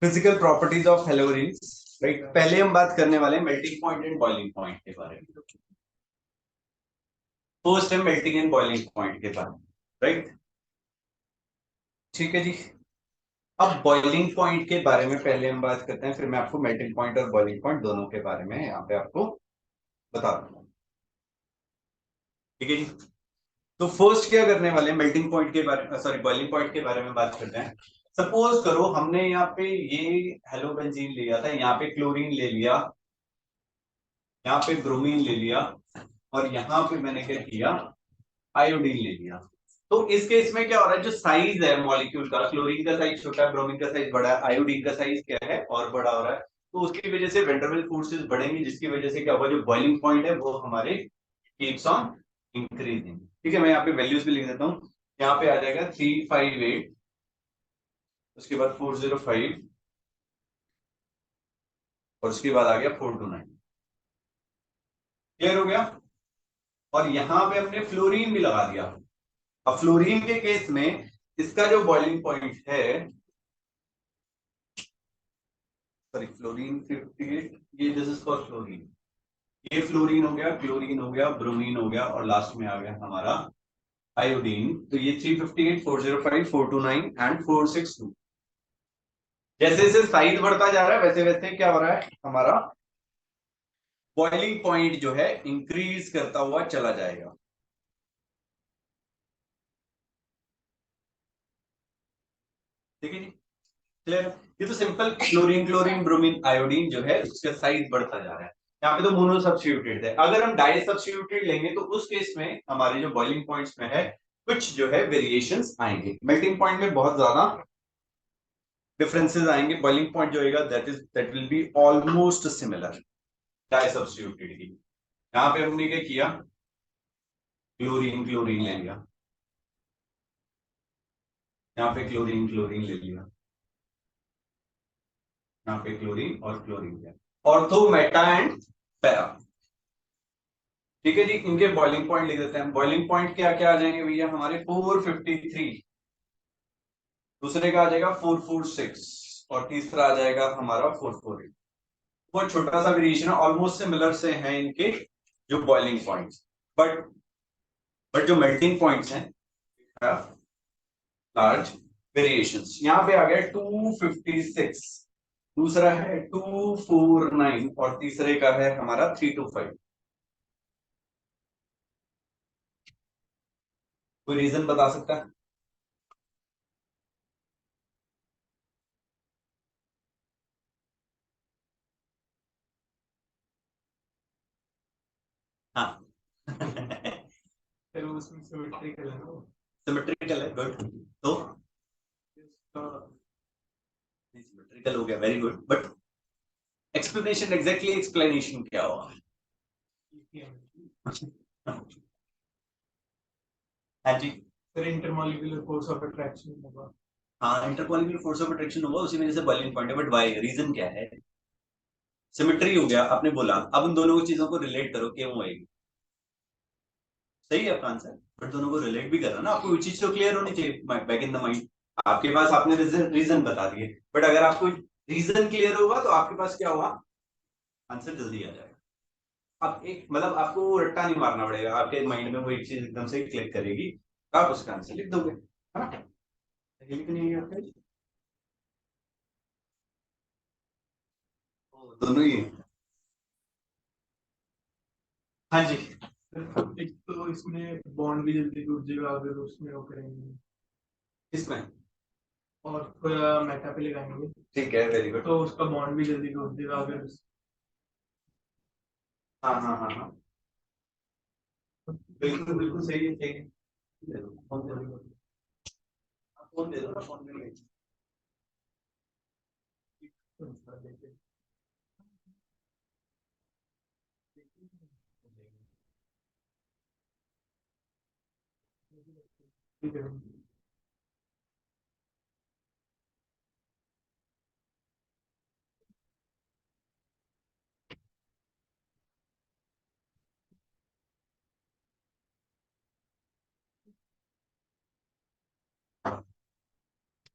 Physical properties of halogens, right. पहले हम बात करने वाले हैं melting point and boiling point के बारे में। फर्स्ट है मेल्टिंग एंड बॉइलिंग पॉइंट के बारे में, राइट। ठीक है जी। अब बॉइलिंग पॉइंट के बारे में पहले हम बात करते हैं, फिर मैं आपको मेल्टिंग पॉइंट और बॉइलिंग पॉइंट दोनों के बारे में यहाँ पे आपको बता दूंगा। ठीक है जी। तो फर्स्ट क्या करने वाले हैं, मेल्टिंग पॉइंट के बारे में, सॉरी बॉइलिंग पॉइंट के बारे में बात करते हैं। सपोज करो हमने यहाँ पे ये हेलोबेंजीन लिया था, यहाँ पे क्लोरीन ले लिया, यहाँ पे ब्रोमीन ले लिया, और यहाँ पे मैंने क्या किया, आयोडीन ले लिया। तो इस केस में क्या हो रहा है, जो साइज है मॉलिक्यूल का, क्लोरीन का साइज छोटा है, ब्रोमीन का साइज बड़ा है, आयोडीन का साइज क्या है और बड़ा हो रहा है। तो उसकी वजह से वेंट्रल फोर्सेस बढ़ेंगी, जिसकी वजह से क्या होगा, जो बॉइलिंग पॉइंट है वो हमारे कीप्स ऑन इंक्रीजिंग। ठीक है, मैं यहाँ पे वैल्यूज भी लिख देता हूँ। यहाँ पे आ जाएगा 358, उसके बाद 405, और उसके बाद आ गया 429। क्लियर हो गया। और यहाँ पे हमने फ्लोरीन भी लगा दिया। अब फ्लोरीन के केस में इसका जो बॉइलिंग पॉइंट है, सॉरी फ्लोरीन 58, ये दिस इज फॉर फ्लोरीन। ये फ्लोरीन हो गया, क्लोरीन हो गया, ब्रोमीन हो गया, और लास्ट में आ गया हमारा आयोडीन। तो ये 358, 405, 429 एंड 462। जैसे जैसे साइज बढ़ता जा रहा है वैसे वैसे क्या हो रहा है, हमारा बॉइलिंग पॉइंट जो है इंक्रीज करता हुआ चला जाएगा। ठीक है जी, क्लियर। ये तो simple chlorine chlorine bromine iodine जो है उसका साइज बढ़ता जा रहा है। यहाँ पे तो मोनो सब्स्टिट्यूटेड है, अगर हम डाई सब्स्टिट्यूटेड लेंगे तो उस केस में हमारे जो बॉइलिंग पॉइंट्स में है कुछ जो है वेरिएशंस आएंगे। मेल्टिंग पॉइंट में बहुत ज्यादा डिफरेंसेस आएंगे। बॉइलिंग पॉइंट जो होगा that will be almost similar di substituted की। यहाँ पे हमने क्या किया, क्लोरीन क्लोरीन ले लिया, यहाँ पे क्लोरीन क्लोरीन ले लिया, यहाँ पे क्लोरीन और क्लोरीन लिया, ऑर्थो मेटा एंड पैरा। ठीक है जी, इनके बॉइलिंग पॉइंट लिख देते हैं। बॉइलिंग पॉइंट क्या क्या आ जाएंगे भैया हमारे, 453, दूसरे का आ जाएगा 446, और तीसरा आ जाएगा हमारा 448। बहुत छोटा सा वेरिएशन है, ऑलमोस्ट सिमिलर से हैं इनके जो बॉइलिंग पॉइंट्स। बट जो मेल्टिंग पॉइंट्स हैं लार्ज वेरिएशंस। यहाँ पे आ गया 256, दूसरा है 249, और तीसरे का है हमारा 325। कोई रीजन बता सकता है? हाँ फिर उसमें सिमेट्रिकल है ना। सिमेट्रिकल है, गुड। तो इसका सिमेट्रिकल हो गया, very good, but explanation, exactly explanation क्या हुआ? हाँ जी। फिर इंटरमॉलिक्यूलर फोर्स ऑफ अट्रैक्शन होगा। हाँ, इंटरमॉलिक्यूलर फोर्स ऑफ अट्रैक्शन होगा, उसी वजह से बॉइलिंग पॉइंट है, बट वाई, रीजन क्या है? सिमेट्री हो गया आपने बोला, अब उन दोनों चीजों को रिलेट करो, क्यों होएगी? सही है आपका आंसर, बट दोनों को रिलेट भी करना ना, आपको वो चीज तो क्लियर होनी चाहिए बैक इन द माइंड। आपके पास आपने रीजन बता दिए, बट अगर आपको रीजन क्लियर होगा तो आपके पास क्या होगा, आंसर जल्दी आ जाएगा। अब एक मतलब आपको रट्टा नहीं मारना पड़ेगा, आपके माइंड में वो एक चीज एकदम से क्लिक करेगी, आप उसका आंसर लिख दोगे, है ना? लिख नहीं है आपका? दोनों ही है। हाँ जी। एक तो इसमें बॉन्ड भी जल्दी टूट जाएगा अगर उसमें वो करेंगे, किसमें? और थोड़ा मेटा पे लगाएंगे ठीक है, वेरी गुड। तो उसका बॉन्ड भी जल्दी टूट जाएगा अगर। हाँ हाँ हाँ हाँ, बिल्कुल बिल्कुल सही है, सही है। दे दो, फोन दे दो, फोन दे दो ना, फोन में ठीक है।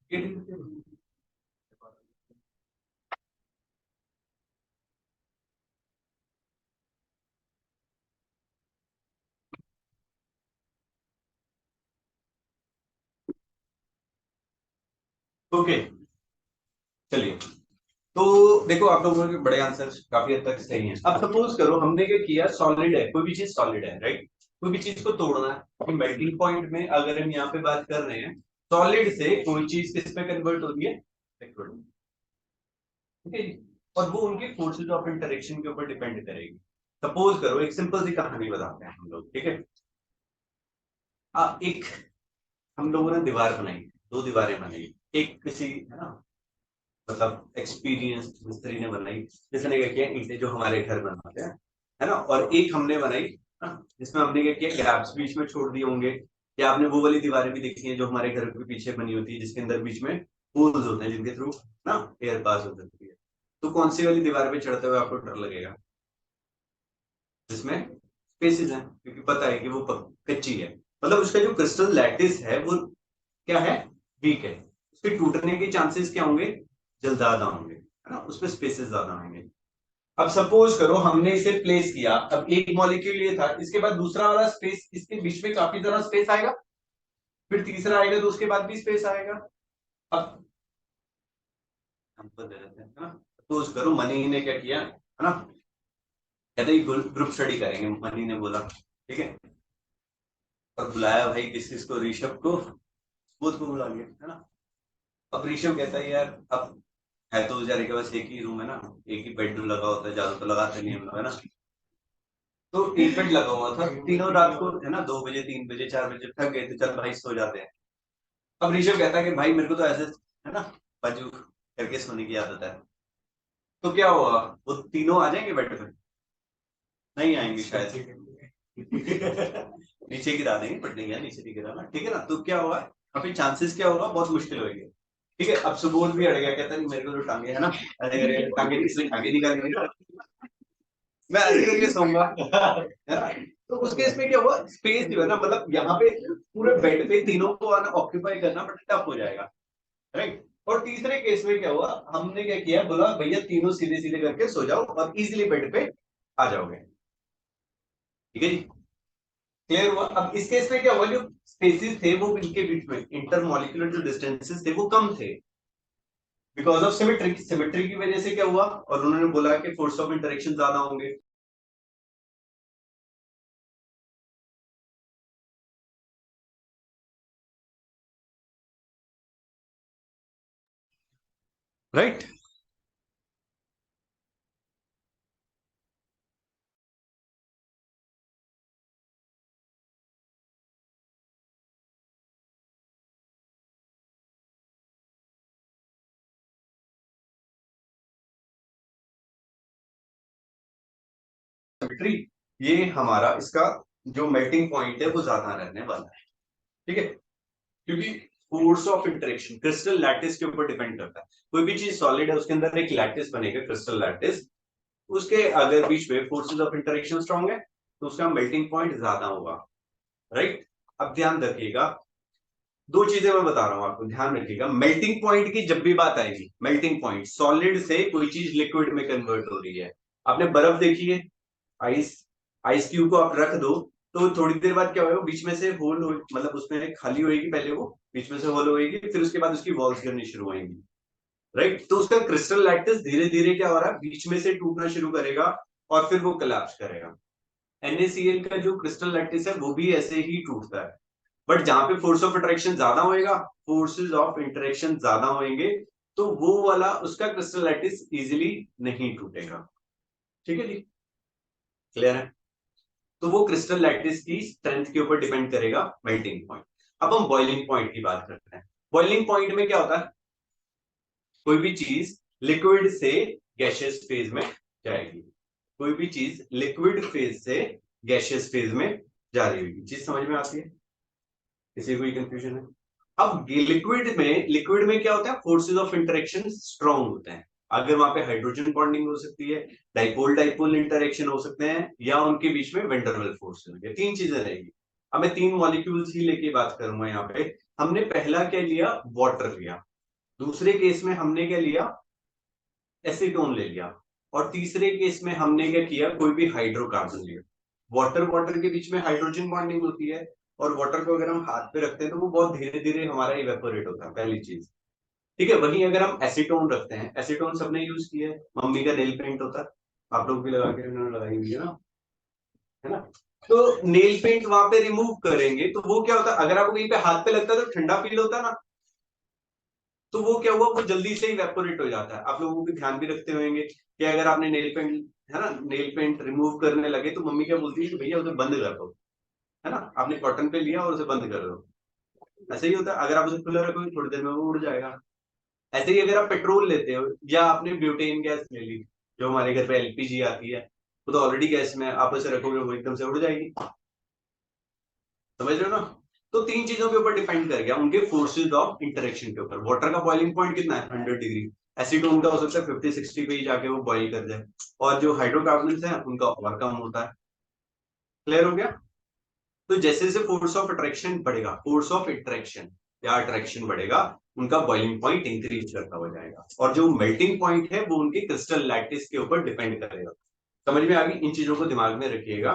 ठीक है, ठीक है। ओके, चलिए। तो देखो आप लोगों के बड़े आंसर काफी हद तक सही हैं। अब सपोज करो हमने क्या किया, सॉलिड है, कोई भी चीज सॉलिड है, राइट। कोई भी चीज को तोड़ना है, मेल्टिंग पॉइंट में अगर हम यहाँ पे बात कर रहे हैं, सॉलिड से कोई चीज किस पे कन्वर्ट होती है, लिक्विड में, ठीक है जी। और वो उनके फोर्सेज ऑफ इंटरेक्शन के ऊपर डिपेंड करेगी। सपोज करो एक सिंपल सी कहानी बताते हैं हम लोग, ठीक है। एक हम लोगों ने दीवार बनाई, दो दीवारें बनाई, एक किसी है ना, मतलब एक्सपीरियंस मिस्त्री ने बनाई, जिसने क्या किया ईंटें जो हमारे घर बनाते हैं, है ना। और एक हमने बनाई ना, जिसमें हमने क्या किया, गैप्स बीच में छोड़ दिए होंगे। या आपने वो वाली दीवारें भी देखी हैं जो हमारे घर के पीछे बनी होती है, जिसके अंदर बीच में होल्स होते हैं, जिनके थ्रू ना एयर पास हो सकती है। तो कौन सी वाली दीवार पे चढ़ते हुए आपको डर लगेगा, जिसमें स्पेसिस हैं, क्योंकि पता है कि वो कच्ची है। मतलब उसका जो क्रिस्टल लैटिस है वो क्या है, वीक है। उसके टूटने के चांसेस क्या होंगे, जल्द ज्यादा होंगे, है ना, उसमें स्पेसेस ज्यादा होंगे। अब सपोज करो हमने इसे प्लेस किया, अब एक मॉलिक्यूल ये था, इसके बाद दूसरा वाला स्पेस, इसके बीच में काफी ज्यादा स्पेस आएगा, फिर तीसरा आएगा तो उसके बाद भी स्पेस आएगा। अब हमको दे देते हैं, है ना। सपोज करो मनी ने क्या किया, है ना, कहते ग्रुप स्टडी करेंगे, मनी ने बोला ठीक है, और बुलाया भाई किस किस को, ऋषभ को, बुध को बुला लिया, है ना। अब ऋषभ कहता है यार, अब है तो बेचारे के पास एक ही रूम है ना, एक ही बेडरूम लगा होता है, ज्यादा तो लगाते नहीं हम लोग, है ना। तो एक बेड लगा हुआ था, तीनों रात को है ना, 2 बजे 3 बजे 4 बजे थक गए तो चल भाई सो जाते हैं। अब ऋषभ कहता है कि भाई मेरे को तो ऐसे है ना बाजू करके सोने की आदत है। तो क्या हुआ, वो तीनों आ जाएंगे बेड पे, नहीं आएंगे शायद। नीचे गिरा देंगे, बट नहीं है नीचे नहीं गिराना, ठीक है ना। तो क्या हुआ, काफी चांसेस क्या होगा, बहुत मुश्किल होगी, ठीक है। अब सुबोध भी अड़ गया, कहता है मेरे को तो टांगे है ना, अरे अरे टांगे इसलिए टांगे निकाल, मैं ऐसे करके सोऊंगा, है ना। तो उस केस में क्या हुआ, स्पेस जो है ना, मतलब यहाँ पे पूरे बेड पे तीनों को आना ऑक्यूपाई करना बड़ा टफ हो जाएगा, राइट। और तीसरे केस में क्या हुआ, हमने क्या किया, बोला भैया तीनों सीधे सीधे करके सो जाओ और इजीली बेड पे आ जाओगे, ठीक है जी। क्लियर हुआ। अब इस केस में क्या हुआ, जो स्पेसिस थे वो इनके बीच में इंटरमॉलिक्यूलर जो डिस्टेंसेस थे वो कम थे, बिकॉज ऑफ सिमेट्री, सिमेट्री की वजह से क्या हुआ, और उन्होंने बोला कि फोर्स ऑफ इंटरेक्शन ज्यादा होंगे। राइट। सिमेट्री, ये हमारा इसका जो मेल्टिंग पॉइंट है वो ज्यादा रहने वाला है, ठीक है। क्योंकि force of interaction crystal lattice के ऊपर डिपेंड करता है। कोई भी चीज सॉलिड है उसके अंदर एक लैटिस बनेगा, क्रिस्टल लैटिस, उसके अगर बीच में फोर्सेस ऑफ इंटरेक्शन स्ट्रांग है तो उसका मेल्टिंग पॉइंट ज्यादा होगा, राइट। अब ध्यान रखिएगा, दो चीजें मैं बता रहा हूं आपको, ध्यान रखिएगा। मेल्टिंग पॉइंट की जब भी बात आएगी, मेल्टिंग पॉइंट सॉलिड से कोई चीज लिक्विड में कन्वर्ट हो रही है, आपने बर्फ देखी है, आइस, आइस क्यूब को आप रख दो तो थोड़ी देर बाद क्या होगा, बीच में से होल हो, मतलब उसमें खाली होएगी पहले, वो बीच में से होल होएगी, फिर उसके बाद उसकी वॉल्स गिरनी शुरू होंगी, राइट। तो उसका क्रिस्टल लैटिस धीरे धीरे क्या हो रहा है, बीच में से टूटना शुरू करेगा और फिर वो कोलैप्स करेगा। NaCl का जो क्रिस्टल लैटिस है वो भी ऐसे ही टूटता है, बट जहां पे फोर्स ऑफ अट्रैक्शन ज्यादा होएगा, फोर्सेस ऑफ इंटरेक्शन ज्यादा होंगे, तो वो वाला उसका क्रिस्टल लैटिस इजीली नहीं टूटेगा, ठीक है जी। क्लियर है। तो वो क्रिस्टल लैटिस की स्ट्रेंथ के ऊपर डिपेंड करेगा मेल्टिंग पॉइंट। अब हम बॉइलिंग पॉइंट की बात करते हैं। बॉइलिंग पॉइंट में क्या होता है, कोई भी चीज लिक्विड से गैशियस फेज में जाएगी, कोई भी चीज लिक्विड फेज से गैशियस फेज में जा रही होगी, चीज समझ में आती है, किसी कोई कंफ्यूजन है। अब लिक्विड में क्या होता है, फोर्सेस ऑफ इंटरेक्शन स्ट्रांग होते हैं। अगर वहां पे हाइड्रोजन बॉन्डिंग हो सकती है, डाइपोल डाइपोल इंटरेक्शन हो सकते हैं, या उनके बीच में वेंडरवेल फोर्स होंगे, तीन चीजें रहेगी। अब मैं तीन मॉलिक्यूल्स ही लेके बात करूंगा यहाँ पे। हमने पहला क्या लिया, वाटर लिया, दूसरे केस में हमने क्या लिया, एसीटोन ले लिया, और तीसरे केस में हमने क्या किया, कोई भी हाइड्रोकार्बन लिया। वाटर वाटर के बीच में हाइड्रोजन बॉन्डिंग होती है, और वाटर को अगर हम हाथ पे रखते हैं तो वो बहुत धीरे धीरे हमारा इवेपोरेट होता है, पहली चीज, ठीक है, वहीं अगर हम एसीटोन रखते हैं, एसीटोन सबने यूज किया है, मम्मी का नेल पेंट होता है, आप लोग भी लगा के उन्होंने लगाई हुई है ना, है ना। तो नेल पेंट वहां पे रिमूव करेंगे तो वो क्या होता है, अगर आपको कहीं पे हाथ पे लगता है तो ठंडा फील होता है ना, तो वो क्या हुआ, वो जल्दी से इवेपोरेट हो जाता है। आप लोगों को ध्यान भी रखते होंगे कि अगर आपने नेल पेंट, है ना, नेल पेंट रिमूव करने लगे तो मम्मी क्या बोलती है कि भैया उसे बंद कर दो, है ना, आपने कॉटन पे लिया और उसे बंद कर दो। ऐसे ही होता है, अगर आप उसे खुला रखोगे थोड़ी देर में वो उड़ जाएगा। ऐसे ही अगर आप पेट्रोल लेते हो या आपने ब्यूटेन गैस ले ली, जो हमारे घर पे एलपीजी आती है, वो तो ऑलरेडी गैस में, आप उसे रखोगे वो एकदम से उड़ जाएगी। समझ रहे हो ना। तो तीन चीजों के ऊपर डिपेंड कर गया, उनके फोर्सेज ऑफ इंटरेक्शन के ऊपर। वाटर का बॉइलिंग पॉइंट कितना है, 100 डिग्री। एसीटोन का हो सकता है 50-60 पे ही जाके वो बॉइल कर जाए, और जो हाइड्रोकार्बन है उनका और कम होता है। क्लियर हो गया। तो जैसे जैसे फोर्स ऑफ अट्रैक्शन बढ़ेगा, फोर्स ऑफ इंटरेक्शन या अट्रैक्शन बढ़ेगा, उनका बॉइलिंग पॉइंट इंक्रीज करता हो जाएगा, और जो मेल्टिंग पॉइंट है वो उनके क्रिस्टल लैटिस के ऊपर डिपेंड करेगा। समझ में आ गई, इन चीजों को दिमाग में रखिएगा।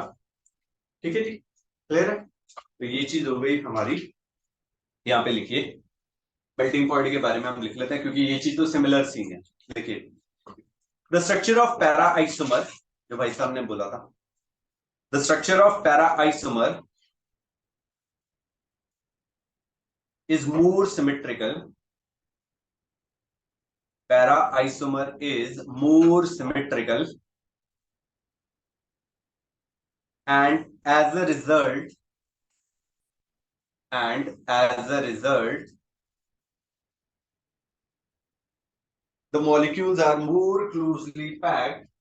ठीक है जी, क्लियर है। तो ये चीज हो गई हमारी, यहाँ पे लिखिए, मेल्टिंग पॉइंट के बारे में हम लिख लेते हैं क्योंकि ये चीज तो सिमिलर सी है। देखिए, the structure of para isomer, जो भाई साहब ने बोला था, the structure of para isomer is more symmetrical. Para isomer is more symmetrical, and as a result, and as a result, the molecules are more closely packed.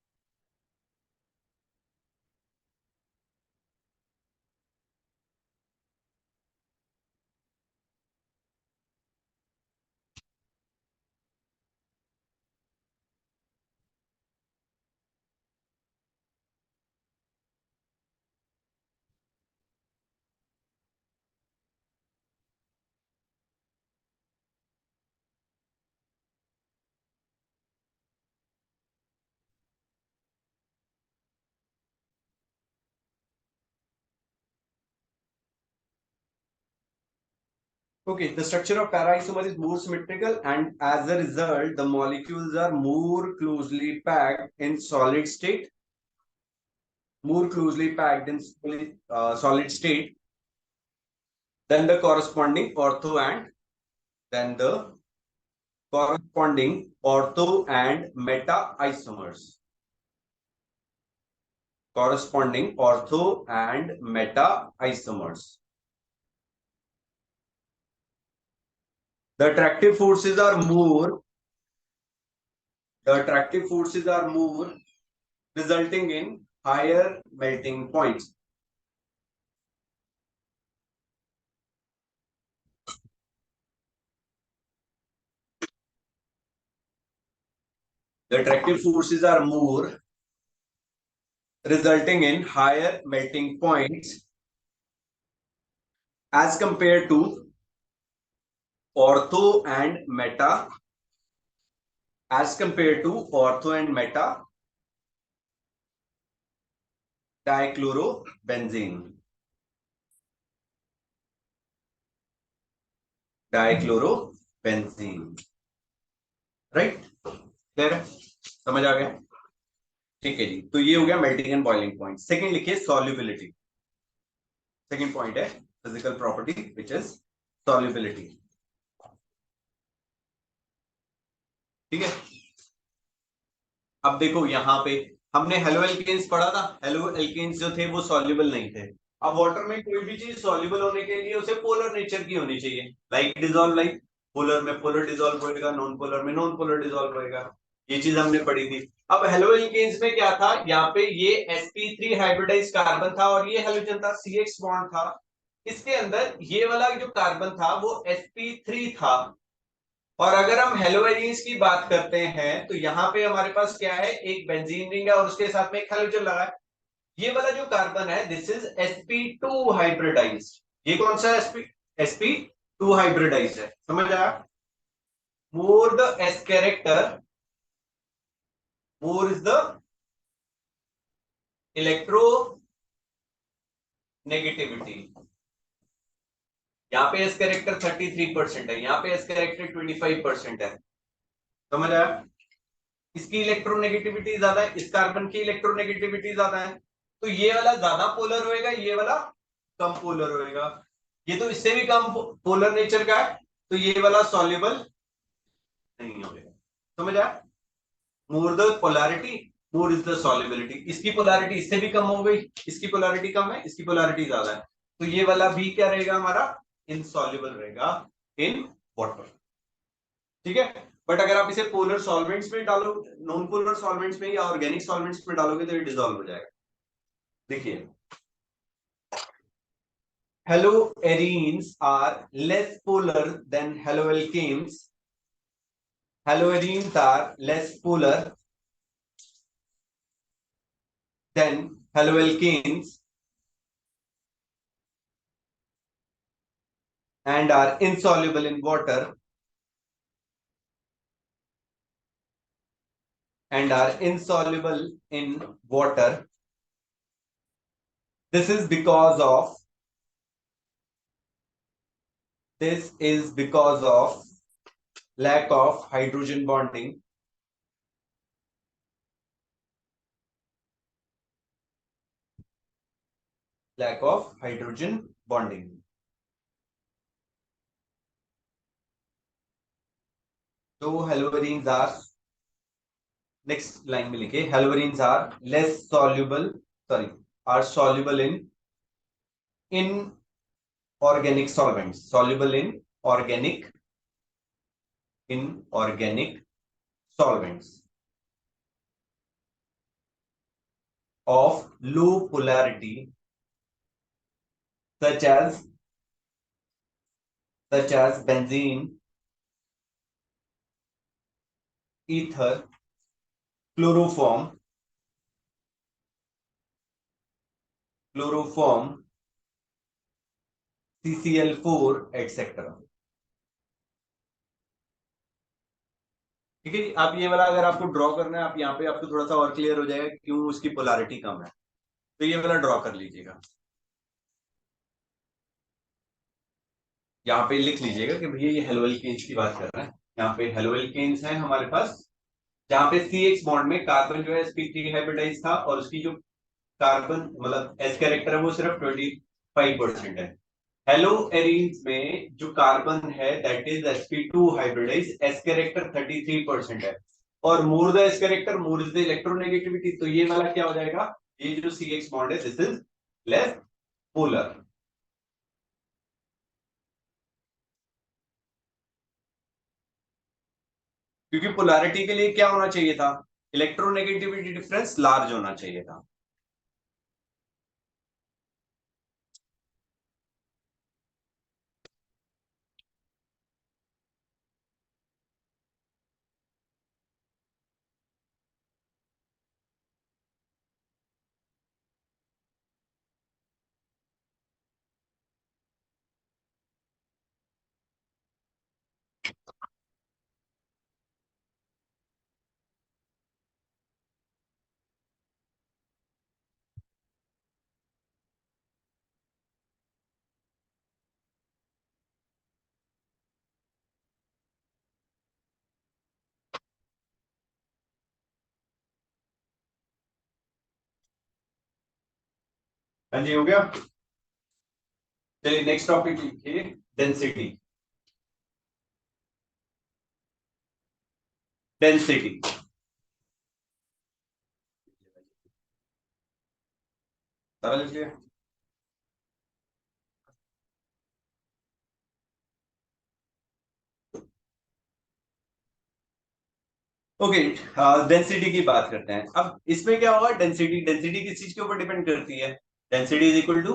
Okay, the structure of para isomer is more symmetrical, and as a result, the molecules are more closely packed in solid state, more closely packed in solid state than the corresponding ortho and than the corresponding ortho and meta isomers. Corresponding ortho and meta isomers. The attractive forces are more. The attractive forces are more, resulting in higher melting points. The attractive forces are more, resulting in higher melting points as compared to ortho and meta, as compared to ortho and meta dichlorobenzene. Dichlorobenzene. Right, clear है, समझ आ गया। ठीक है जी, तो ये हो गया melting and boiling point. Second लिखिए सॉल्युबिलिटी। सेकंड पॉइंट है physical property which is solubility. ठीक है, अब देखो यहाँ पे हमने हेलो एल्केन्स पढ़ा था, हेलो एल्केन्स जो थे वो सॉल्युबल नहीं थे। अब वाटर में कोई भी चीज सॉल्युबल होने के लिए उसे पोलर नेचर की होनी चाहिए, लाइक डिजॉल्व, लाइक पोलर में पोलर डिजॉल्व होएगा, नॉन पोलर में नॉन पोलर डिजॉल्व होएगा। ये चीज हमने पढ़ी थी। अब हेलो एल्केन्स में क्या था, यहाँ पे ये sp3 हाइब्रिडाइज कार्बन था और ये हेलोजन था, CH बॉन्ड था। इसके अंदर ये वाला जो कार्बन था वो sp3 था। और अगर हम हेलोएरीज की बात करते हैं तो यहाँ पे हमारे पास क्या है, एक बेंजीन रिंग है और उसके साथ में एक हेलोजन लगा है। ये वाला जो कार्बन है दिस इज sp2 हाइब्रिडाइज्ड। ये कौन सा sp2 हाइब्रिडाइज्ड है, समझ आया। More the s character, more is the electro negativity, यहाँ पे एस कैरेक्टर 33% है, यहाँ पे एस कैरेक्टर 25% है। समझ आया? इसकी इलेक्ट्रोनेगेटिविटी ज्यादा है, इस कार्बन की इलेक्ट्रोनेगेटिविटी ज्यादा है, तो ये वाला ज्यादा पोलर होएगा, ये वाला कम पोलर होएगा। ये तो इससे भी कम पोलर नेचर का है, तो ये वाला सॉल्युबल नहीं होगा। समझ आया? मोर the polarity more is the solubility. इसकी पोलैरिटी इससे भी कम हो गई, इसकी पोलैरिटी कम है, इसकी पोलैरिटी ज्यादा है, तो ये वाला भी क्या रहेगा हमारा, इनसॉल्युबल रहेगा इन वाटर। ठीक है? बट अगर आप इसे पोलर सॉल्वेंट्स में डालो, नॉन पोलर सॉल्वेंट्स में या ऑर्गेनिक सॉल्वेंट्स में डालोगे तो ये डिसॉल्व हो जाएगा। देखिए, haloarenes are less polar than haloalkanes. Haloarenes are less polar than haloalkanes and are insoluble in water and are insoluble in water. This is because of lack of hydrogen bonding. Lack of hydrogen bonding. So haloarenes are, next line में लिखिए, haloarenes are less soluble, sorry, are soluble in inorganic solvents, soluble in organic solvents of low polarity, such as benzene, ether, chloroform, CCl4, etc. ठीक है? आप ये वाला अगर आपको draw करना है, आप यहाँ पे आपको थोड़ा सा और क्लियर हो जाएगा क्यों उसकी पोलैरिटी कम है, तो ये वाला ड्रॉ कर लीजिएगा। यहाँ पे लिख लीजिएगा कि भैया ये हेलोएल्केन्स की बात कर रहा है। यहाँ पे हेलोएल्केन्स है हमारे पास, जहाँ पे CH बॉन्ड में कार्बन जो है sp3 हाइब्रिडाइज था और उसकी जो कार्बन मतलब एस कैरेक्टर है वो सिर्फ 25% है। हेलो एरीन्स में जो कार्बन है that is sp2 hybridize, s character 33% है, और more the s character more is the electronegativity, तो ये वाला क्या हो जाएगा, ये जो CH बॉन्ड है दिस इज लेस पोलर। क्योंकि पोलैरिटी के लिए क्या होना चाहिए था, इलेक्ट्रोनेगेटिविटी डिफरेंस लार्ज होना चाहिए था। हाँ जी, हो गया। चलिए नेक्स्ट टॉपिक लिखिए, डेंसिटी। डेंसिटी सारा लिखिए। ओके, डेंसिटी की बात करते हैं। अब इसमें क्या होगा, डेंसिटी डेंसिटी किस चीज के ऊपर डिपेंड करती है, density is equal to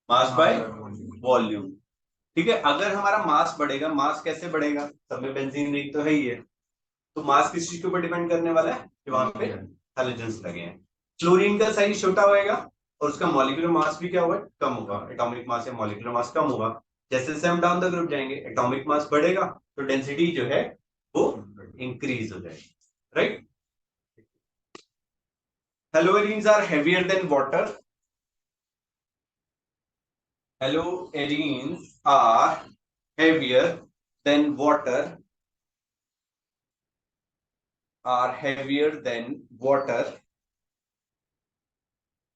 mass by volume. ठीक है? अगर हमारा मास बढ़ेगा, मास कैसे बढ़ेगा, सब में बेंजीन रिंग तो है ही है, तो मास किस चीज के ऊपर डिपेंड करने वाला है कि वहां पे हैलोजेंस लगे हैं। क्लोरीन का साइज छोटा होएगा और उसका मॉलिक्यूलर मास भी क्या होगा, कम होगा, एटॉमिक मास या मॉलिक्यूलर मास कम होगा। जैसे जैसे हम डाउन द ग्रुप जाएंगे एटॉमिक मास बढ़ेगा तो डेंसिटी जो है वो इंक्रीज हो जाएगी, right? Haloarenes are heavier than water. haloarenes are heavier than water,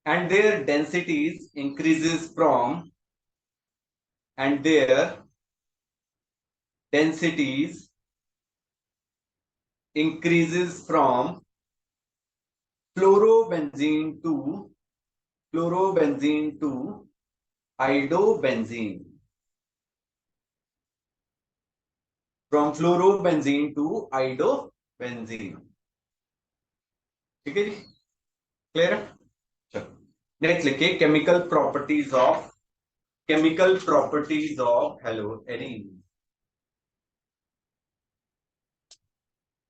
and their densities increases from and their densities increases from fluorobenzene to idobenzene, from fluorobenzene to idobenzene. ठीक है जी, clear है? चलो next लिखिए chemical properties of haloarene.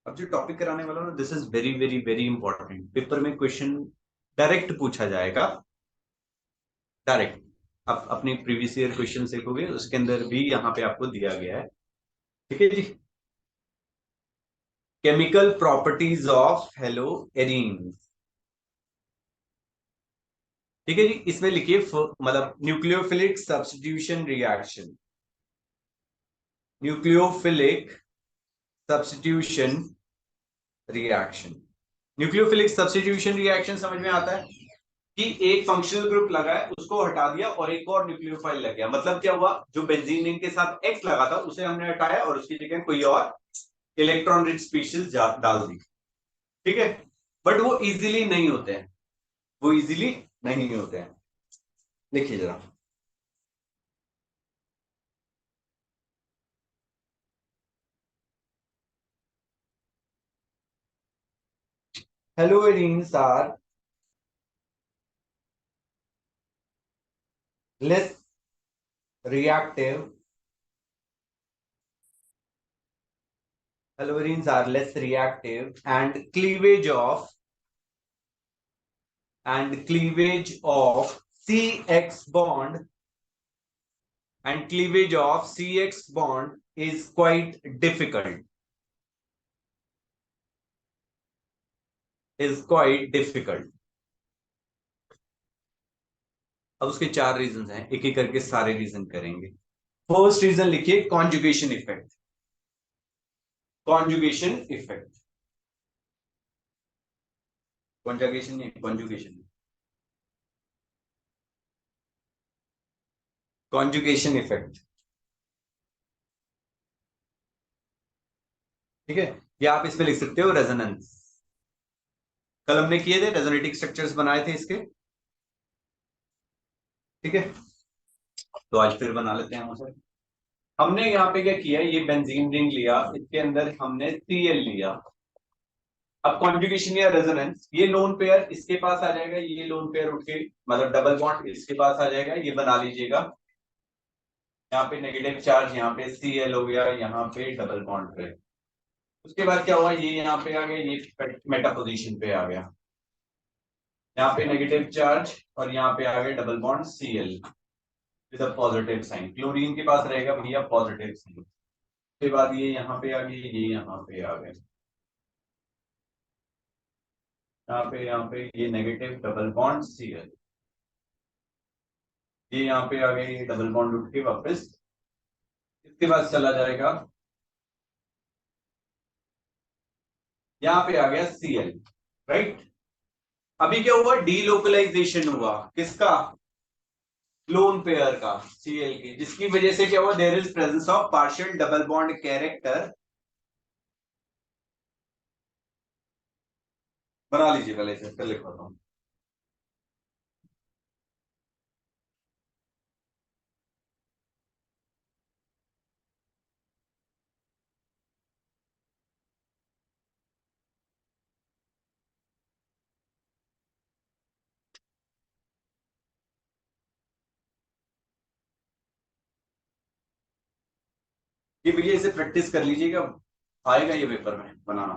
अब जो topic कराने वाला ना, this is very very very important. Paper में क्वेश्चन डायरेक्ट पूछा जाएगा, डायरेक्ट। आप अपने प्रीवियस ईयर क्वेश्चन देखोगे, उसके अंदर भी यहाँ पे आपको दिया गया है। ठीक है जी, केमिकल प्रॉपर्टीज ऑफ हेलोएरीन। ठीक है जी, इसमें लिखिए मतलब nucleophilic substitution reaction, nucleophilic substitution reaction. Nucleophilic substitution reaction समझ में आता है कि एक फंक्शनल ग्रुप लगा है, उसको हटा दिया और एक और न्यूक्लियोफाइल लग गया। मतलब क्या हुआ, जो बेंजीन रिंग के साथ एक्स लगा था उसे हमने हटाया और उसकी जगह कोई और इलेक्ट्रॉन रिच स्पीशीज डाल दी। ठीक है, बट वो इजीली नहीं होते हैं, वो इजीली नहीं होते हैं। देखिए जरा, haloarenes are less reactive Haloarenes are less reactive, and cleavage of CX bond is quite difficult, अब उसके चार रीजन हैं, एक एक करके सारे रीजन करेंगे। फर्स्ट रीजन लिखिए conjugation effect. Conjugation effect, conjugation नहीं, कॉन्जुगेशन, कॉन्जुगेशन इफेक्ट। ठीक है, या आप इसमें लिख सकते हो रेजोनेंस। कल हमने किए थे, रेजोनेटिक स्ट्रक्चर्स बनाए थे इसके। ठीक है, तो आज फिर बना लेते हैं हम उसे। हमने यहाँ पे क्या किया, ये बेंजीन रिंग लिया, इसके अंदर हमने Cl लिया। अब कॉन्जुगेशन या रेजोनेंस, ये लोन पेयर इसके पास आ जाएगा, ये लोन पेयर उठ के मतलब डबल बॉन्ड इसके पास आ जाएगा, ये बना लीजिएगा। यहाँ पे नेगेटिव चार्ज, यहाँ पे Cl हो गया, यहाँ पे डबल बॉन्ड पे। उसके बाद क्या हुआ, ये यहाँ पे आ गया, ये मेटा पोजीशन पे आ गया, यहाँ पे नेगेटिव चार्ज और यहाँ पे आ गया double bond Cl with a positive sign. Chlorine के पास रहेगा भैया पॉजिटिव साइन। उसके बाद ये यहाँ पे आ गई, ये यहाँ पे आ गए, यहाँ पे ये नेगेटिव डबल बॉन्ड Cl, ये यहाँ पे आ गए, ये डबल बॉन्ड उठ के वापस इसके बाद चला जाएगा, यहाँ पे आ गया Cl। राइट, अभी क्या हुआ, डीलोकलाइजेशन हुआ किसका, लोन पेयर का Cl की, जिसकी वजह से क्या हुआ, there is presence of partial double bond character. बना लीजिए पहले इसे, फिर लिखवाता हूँ। ये भैया इसे प्रैक्टिस कर लीजिएगा, आएगा ये पेपर में बनाना।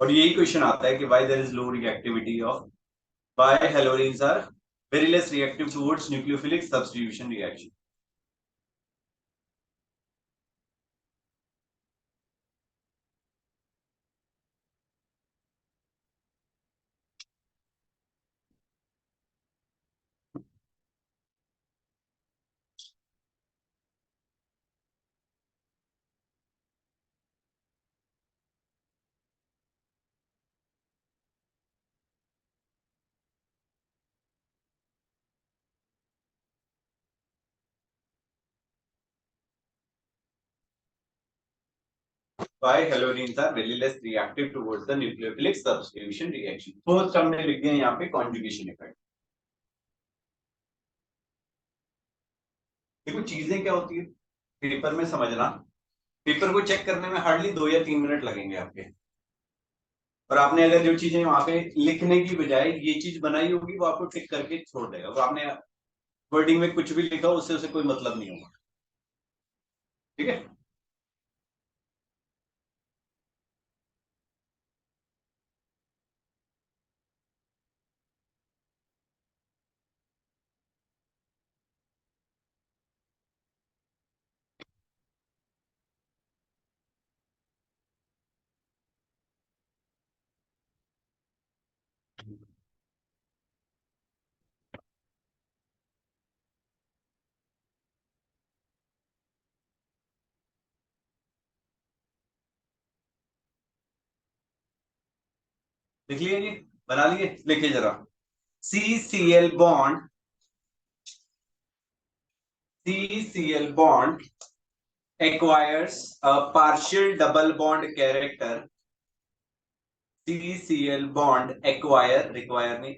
और यही क्वेश्चन आता है कि why there is low reactivity of, why haloarenes are very less reactive towards nucleophilic substitution reaction. why halogens are very less reactive towards the nucleophilic substitution reaction. First हमने लिख दिया यहाँ पे conjugation effect. देखो चीजें क्या होती है पेपर में समझना, पेपर को चेक करने में हार्डली 2 या 3 मिनट लगेंगे आपके, और आपने अगर जो चीजें वहां पे लिखने की बजाय ये चीज बनाई होगी वो आपको टिक करके छोड़ देगा, वो आपने वर्डिंग में कुछ भी लिखा उससे उसे कोई मतलब नहीं होगा, ठीक है। लिख लिए जी, बना लिए, लिखिए जरा। CCl bond, CCl bond acquires a partial double bond character. CCl bond acquire, require नहीं,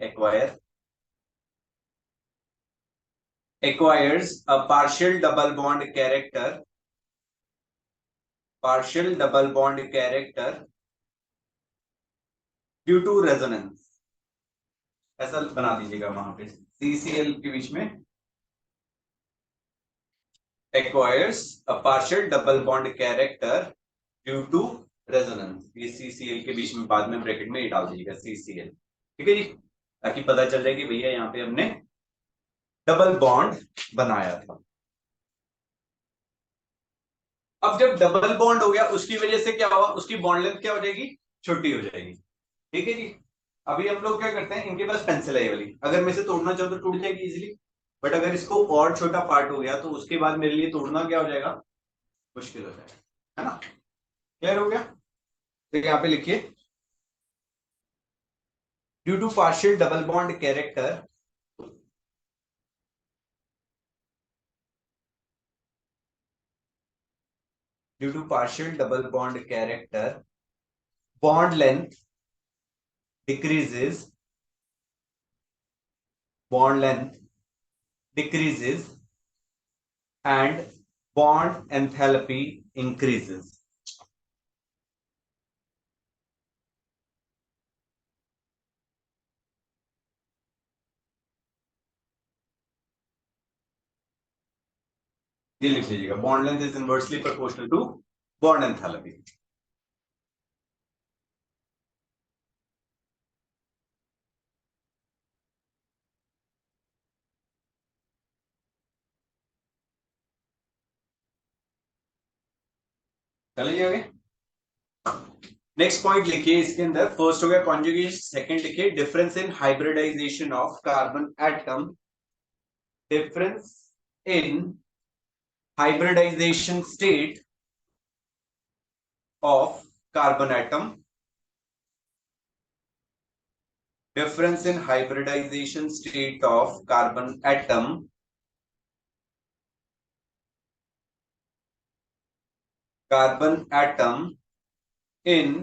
acquires a partial double bond character, partial double bond character due to resonance. ऐसा बना दीजिएगा वहां पे CCl के बीच में acquires a partial double bond character due to resonance. ये CCl के बीच में बाद में ब्रैकेट में ये डाल दीजिएगा CCl, ठीक है जी, ताकि पता चल जाए कि भैया यहाँ पे हमने डबल बॉन्ड बनाया था। अब जब डबल बॉन्ड हो गया उसकी वजह से क्या हुआ, उसकी बॉन्ड लेंथ क्या हो जाएगी, छोटी हो जाएगी, ठीक है जी। अभी हम लोग क्या करते हैं, इनके पास पेंसिल है ये वाली, अगर मैं इसे तोड़ना चाहूँ तो टूट जाएगी इजीली, बट अगर इसको और छोटा पार्ट हो गया तो उसके बाद मेरे लिए तोड़ना क्या हो जाएगा, मुश्किल हो जाएगा, है ना। क्लियर हो गया, तो यहाँ पे लिखिए due to partial double bond character, due to partial double bond character bond length decreases, bond length decreases and bond enthalpy increases. ये लिख लीजिएगा, bond length is inversely proportional to bond enthalpy. चलिए आगे, नेक्स्ट पॉइंट लिखिए इसके अंदर, first हो गया कॉन्जुगेशन, सेकंड लिखिए difference in hybridization of carbon atom, difference in hybridization state of carbon atom, difference in hybridization state of carbon atom, carbon atom in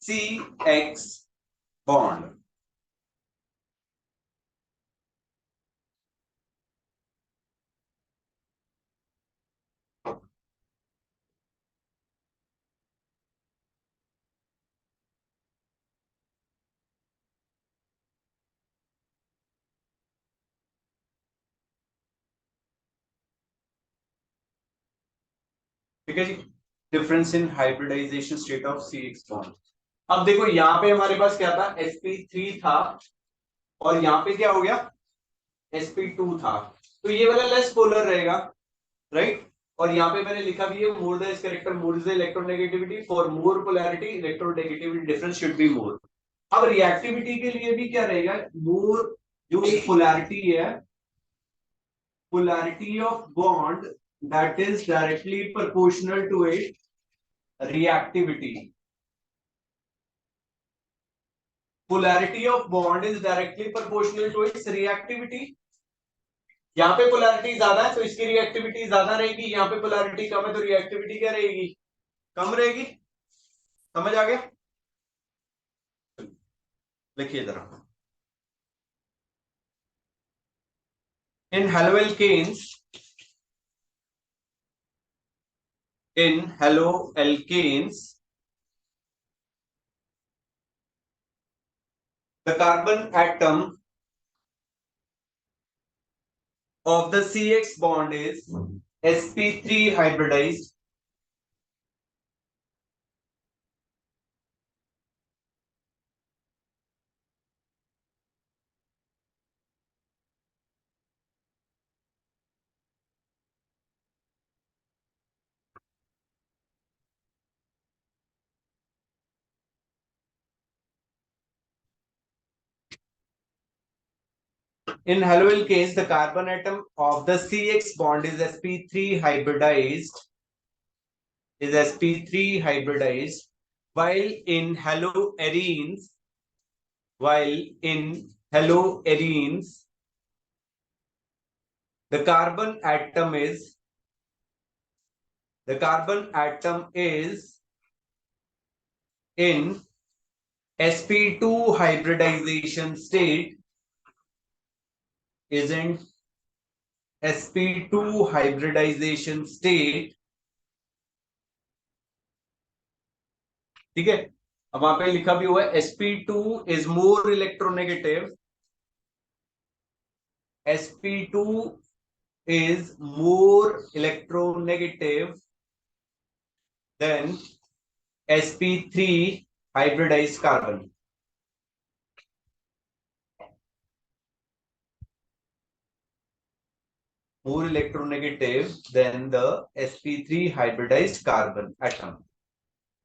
CX bond. ठीक है जी, difference in hybridization state of CX bond. अब देखो यहां पे हमारे पास क्या था, sp3 था, और यहां पे क्या हो गया, sp2 था, तो ये वाला लेस पोलर रहेगा, राइट। और यहाँ पे मैंने लिखा भी है मोर द इस character more is the electronegativity, for more polarity electronegativity difference should be more. अब रिएक्टिविटी के लिए भी क्या रहेगा, मोर जो पोलैरिटी है, polarity of bond that is directly proportional to its reactivity. Polarity of bond is directly proportional to its reactivity. यहाँ पे पोलैरिटी ज्यादा है तो इसकी रिएक्टिविटी ज्यादा रहेगी, यहाँ पे पोलैरिटी कम है तो रिएक्टिविटी क्या रहेगी, कम रहेगी। समझ आ गया? लिखिए जरा। In haloalkanes, in haloalkanes the carbon atom of the CX bond is sp3 hybridized. In haloalkanes, the carbon atom of the CX bond is sp3 hybridized, while in haloarenes, the carbon atom is in sp2 hybridization state, is in sp2 hybridization state. ठीक है, अब वहां पे लिखा भी हुआ है sp2 is more electronegative, sp2 is more electronegative than sp3 hybridized carbon. More electronegative than the sp3 hybridized carbon atom.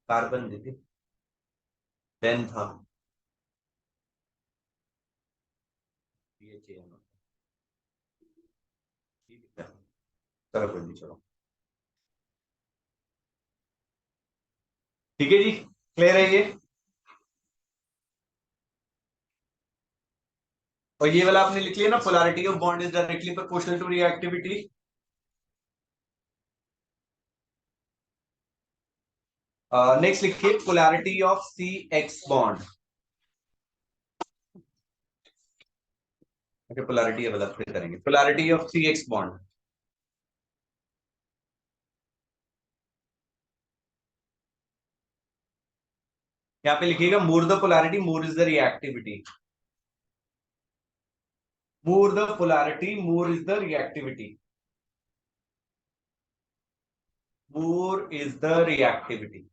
Carbon दीदी देन था चलो कोई नहीं, चलो ठीक है जी, क्लियर है ये। और ये वाला आपने लिख लिया ना, polarity of bond is directly proportional to reactivity. Next लिखिए polarity of C X bond. Okay, polarity वाला फिर करेंगे, polarity of C X bond. यहाँ पे लिखिएगा more the polarity more is the reactivity, more the polarity more is the reactivity, more is the reactivity.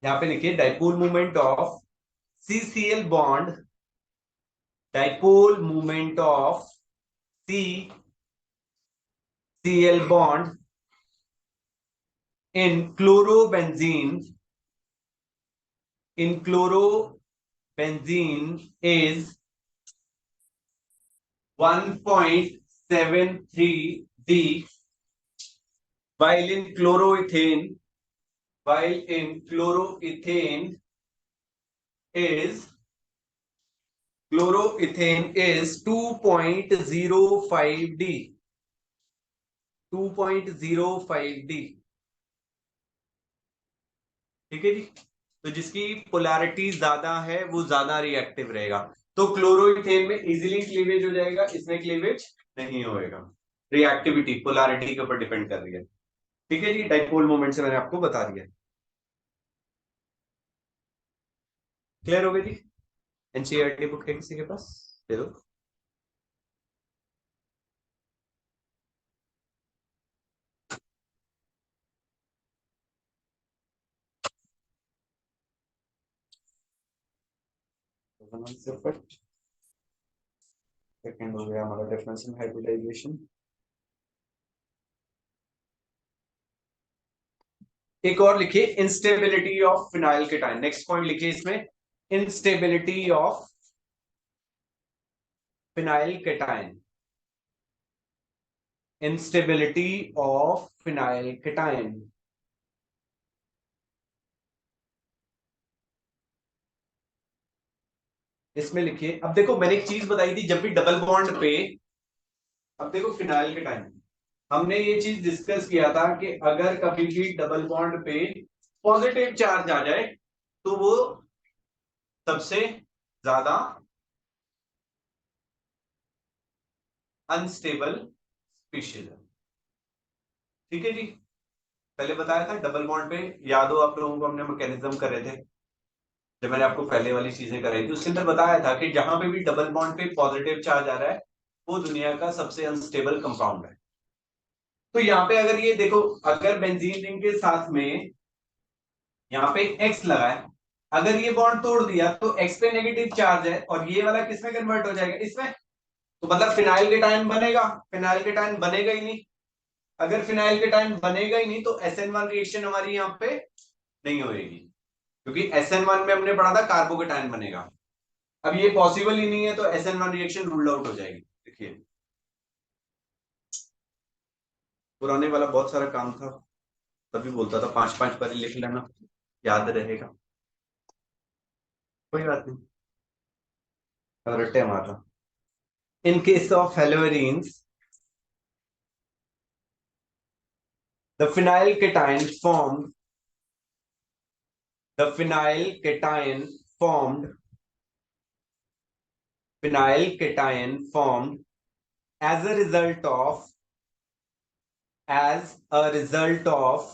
यहाँ पे लिखिए dipole movement of CCl bond, dipole movement of CCl bond in chlorobenzene is 1.73 D, while in chloroethane is 2.05 D, 2.05 D। ठीक है जी, तो जिसकी polarity ज्यादा है वो ज्यादा रिएक्टिव रहेगा। तो क्लोरोइथेन में इजीली क्लीवेज हो जाएगा, इसमें क्लीवेज नहीं होएगा। रिएक्टिविटी पोलैरिटी के ऊपर डिपेंड कर रही है। ठीक है जी, डाइपोल मोमेंट से मैंने आपको बता दिया। क्लियर हो गई जी? एनसीईआरटी बुक है किसी के पास? दे दो। सेकंड हो गया हमारा डिफरेंस इन हाइब्रिडाइजेशन। एक और लिखिए instability of phenyl cation. Next point लिखिए इसमें instability of phenyl cation, instability of phenyl cation. इसमें लिखिए, अब देखो मैंने एक चीज बताई थी, जब भी डबल बॉन्ड पे, अब देखो फिनाइल केटाइन, हमने ये चीज डिस्कस किया था कि अगर कभी भी डबल बॉन्ड पे पॉजिटिव चार्ज आ जाए तो वो सबसे ज्यादा अनस्टेबल स्पीशीज है। ठीक है जी। पहले बताया था डबल बॉन्ड पे, याद हो आप लोगों को, हमने मैकेनिज्म कर रहे थे जब मैंने आपको पहले वाली चीजें कराई थी, उसके अंदर बताया था कि जहां पे भी डबल बॉन्ड पे पॉजिटिव चार्ज आ रहा है वो दुनिया का सबसे अनस्टेबल कंपाउंड है। तो यहाँ पे अगर ये देखो, अगर बेंजीन रिंग के साथ में यहाँ पे एक्स लगा है, अगर ये बॉन्ड तोड़ दिया तो एक्स पे नेगेटिव चार्ज है और ये वाला किसमें कन्वर्ट हो जाएगा, इसमें। तो मतलब फिनाइल केटायन बनेगा, फिनाइल केटायन बनेगा ही नहीं। अगर फिनाइल केटायन बनेगा ही नहीं तो SN1 रिएक्शन हमारी यहाँ पे नहीं होगी, क्योंकि SN1 में हमने पढ़ा था कार्बोकेटायन बनेगा। अब ये पॉसिबल ही नहीं है तो SN1 रिएक्शन रूल्ड आउट हो जाएगी। देखिए पुराने वाला बहुत सारा काम था, तभी बोलता था 5-5 बार लिख लेना, याद रहेगा। कोई बात नहीं, रट्टे मारना। In case of haloarenes, the phenyl cation formed, the phenyl cation formed, phenyl cation formed as a result of, as a result of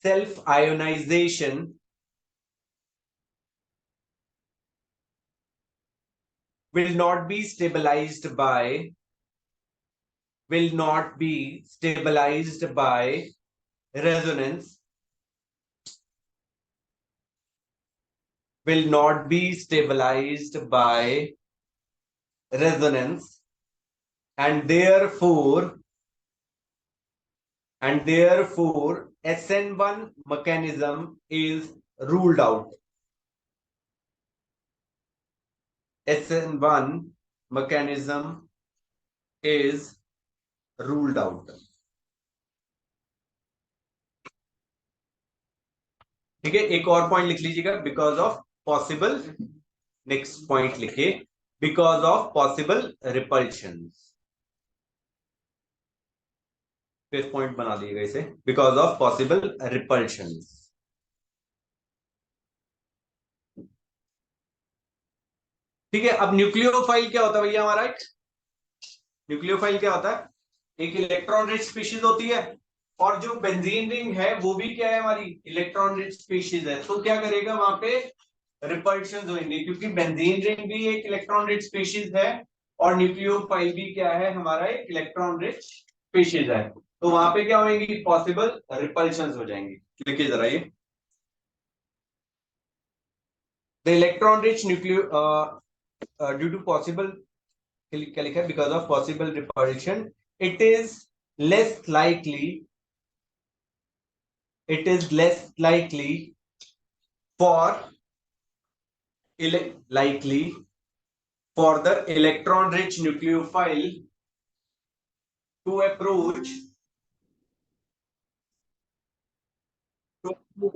self ionization will not be stabilized by, will not be stabilized by resonance, will not be stabilized by resonance, and therefore SN1 mechanism is ruled out. SN1 mechanism is ruled out. ठीक है, एक और point लिख लीजिएगा, because of possible, next point लिखिए, because of possible repulsion. Fifth point बना लीजिएगा इसे, बिकॉज ऑफ पॉसिबल रिपल्शन। ठीक है, अब न्यूक्लियोफाइल क्या होता है भैया हमारा? न्यूक्लियोफाइल क्या होता है? एक इलेक्ट्रॉन रिच स्पीशीज होती है, और जो बेंजीन रिंग है वो भी क्या है, हमारी इलेक्ट्रॉन रिच स्पीशीज है। तो क्या करेगा वहां पे, रिपल्शन होंगे, क्योंकि बेंजीन रिंग भी एक इलेक्ट्रॉन रिच स्पीशीज है और न्यूक्लियोफाइल भी क्या है, हमारा एक इलेक्ट्रॉन रिच स्पीशीज है। तो वहां पे क्या होंगी, पॉसिबल रिपल्शन हो जाएंगी। लिखिए जरा ये, the electron rich nucleo due to possible, क्या लिखा है, because of possible repulsion it is less likely, it is less likely for likely for the electron rich nucleophile to approach to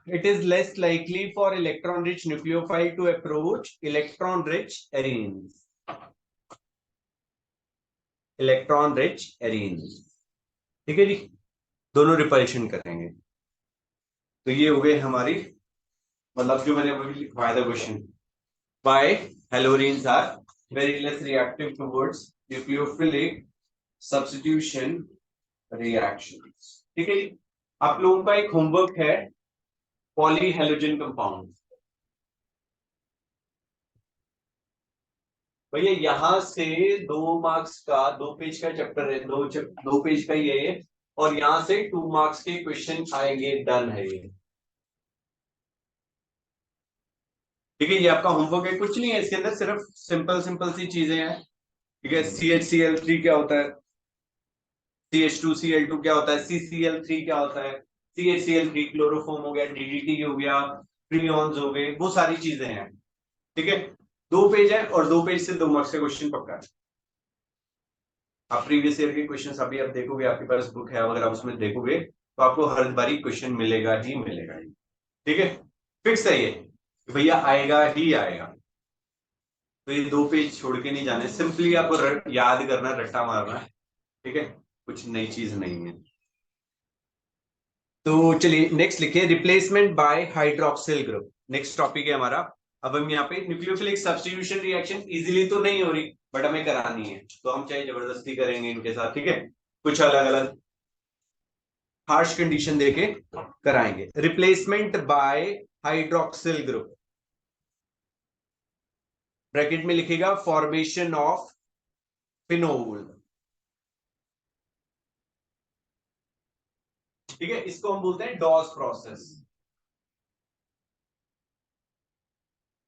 it is less likely for electron rich nucleophile to approach electron rich arenes, electron rich arenes। ठीक है जी, दोनों repulsion करेंगे। तो ये हो गए हमारी, मतलब जो मैंने अभी लिखवाया था question, why halogenes are very less reactive towards nucleophilic substitution reactions। ठीक है जी। आप लोगों का एक होमवर्क है, पॉली हेलोजन कंपाउंड। भैया यहाँ से 2 मार्क्स का, 2 पेज का चैप्टर है, 2 पेज का ये, और यहाँ से 2 मार्क्स के क्वेश्चन आएंगे, डन है ये। ठीक है, ये आपका होमवर्क है, कुछ नहीं है इसके अंदर, सिर्फ सिंपल सिंपल सी चीजें हैं। ठीक है, CHCl3 क्या होता है, CH2Cl2 क्या होता है, CCl3 क्या होता है, CHCl3 क्लोरोफॉर्म हो गया, DDT हो गया, फ्रीऑन्स हो गए, वो सारी चीजें हैं। ठीक है, 2 पेज है और 2 पेज से 2 मार्क्स का क्वेश्चन पक्का है। आप प्रीवियस ईयर के क्वेश्चन अभी आप देखोगे, आपके पास बुक है, अगर आप उसमें देखोगे तो आपको हर बारी क्वेश्चन मिलेगा ही मिलेगा ही। ठीक है, फिक्स है ये कि भैया आएगा ही आएगा। तो ये 2 पेज छोड़ के नहीं जाने, सिंपली आपको याद करना, रट्टा मारना है। ठीक है, कुछ नई चीज नहीं है। तो चलिए नेक्स्ट लिखिए, replacement bye hydroxyl group, next topic है हमारा। अब हम यहाँ पे न्यूक्लियोफिलिक सब्स्टिट्यूशन रिएक्शन इजीली तो नहीं हो रही, बट हमें करानी है, तो हम चाहे जबरदस्ती करेंगे इनके साथ। ठीक है, कुछ अलग अलग हार्श कंडीशन देके कराएंगे। Replacement bye hydroxyl group, bracket में लिखेगा फॉर्मेशन ऑफ फिनोल। ठीक है, इसको हम बोलते हैं डॉस प्रोसेस।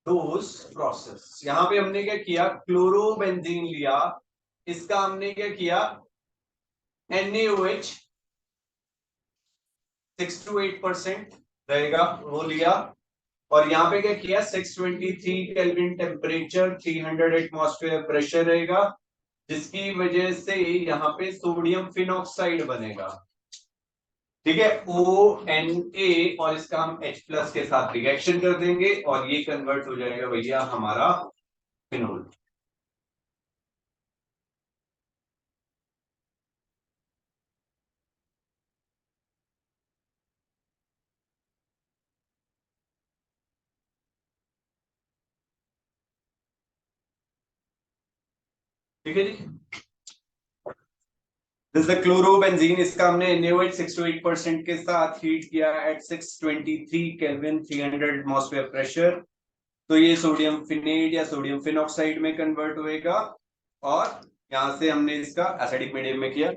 डोज प्रोसेस, यहां पे हमने क्या किया, क्लोरोबेंजीन लिया, इसका हमने क्या किया, NaOH 6 to 8% रहेगा, वो लिया। और यहाँ पे क्या किया, 623 केल्विन टेम्परेचर, 300 एटमॉस्फेयर प्रेशर रहेगा, जिसकी वजह से यहाँ पे सोडियम फिनॉक्साइड बनेगा। ठीक है, ONA, और इसका हम H+ के साथ रिएक्शन कर देंगे और ये कन्वर्ट हो जाएगा भैया हमारा फिनोल। ठीक है जी, दिस द क्लोरोबेंजीन, इसका हमने NaOH 6 to 8% के साथ हीट किया एट 623 केल्विन, 300 एटमॉस्फेयर प्रेशर, तो ये सोडियम फिनेट या सोडियम फिनॉक्साइड में कन्वर्ट होएगा। और यहां से हमने इसका एसिडिक मीडियम में किया।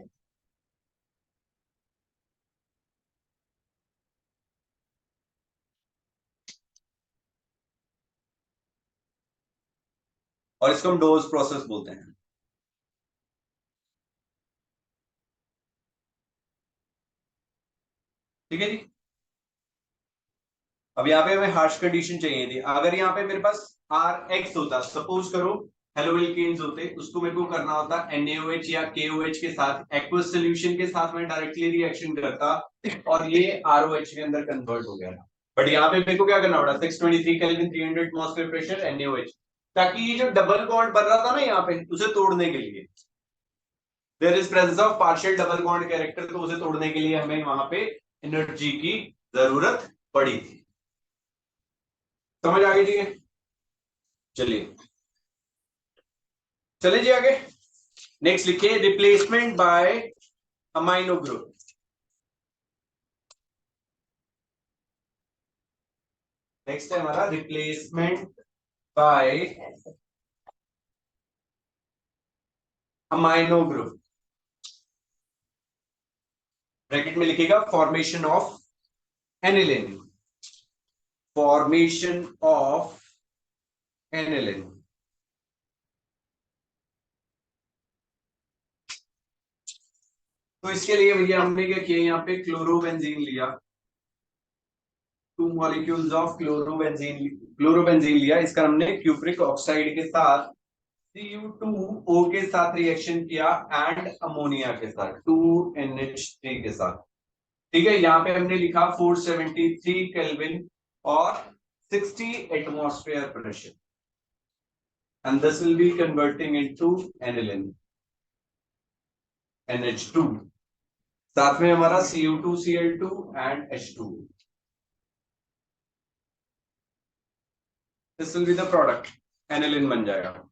और इसको हम डोज प्रोसेस बोलते हैं। ठीक है जी, अब यहाँ पे हमें हार्श कंडीशन चाहिए थी। अगर यहाँ पे मेरे पास RX होता, सपोज करो हेलोइल्केन्स होते, उसको मेरे को करना होता NaOH या KOH के साथ एक्वस सोल्यूशन के साथ मैं डायरेक्टली रिएक्शन करता और ये ROH के अंदर कन्वर्ट हो गया। बट यहाँ पे मेरे को क्या करना पड़ा, 623 केल्विन, 300 एटमॉस्फेयर प्रेशर, NaOH, ताकि ये जो डबल बॉन्ड बन रहा था ना यहाँ पे, उसे तोड़ने के लिए, there is presence of partial double bond character, तो उसे तोड़ने के लिए हमें वहां पे एनर्जी की जरूरत पड़ी थी। समझ आ गई? ठीक है, चलिए चले जी आगे। नेक्स्ट लिखिए, replacement bye amino group. Next है हमारा replacement bye amino group, bracket में लिखिएगा formation of aniline, formation of aniline. तो इसके लिए भैया हमने क्या किया, यहाँ पे क्लोरोबेंजीन लिया, 2 मॉलिक्यूल्स ऑफ क्लोरोबेंजीन लिया, इसका हमने क्यूप्रिक ऑक्साइड के साथ Cu2O के साथ रिएक्शन किया एंड अमोनिया के साथ 2NH3 के साथ। ठीक है, यहाँ पे हमने लिखा 473 केल्विन और 60 atmosphere pressure, and this will be converting into aniline NH2, साथ में हमारा Cu2Cl2 and H2, this will be the product, aniline बन जाएगा।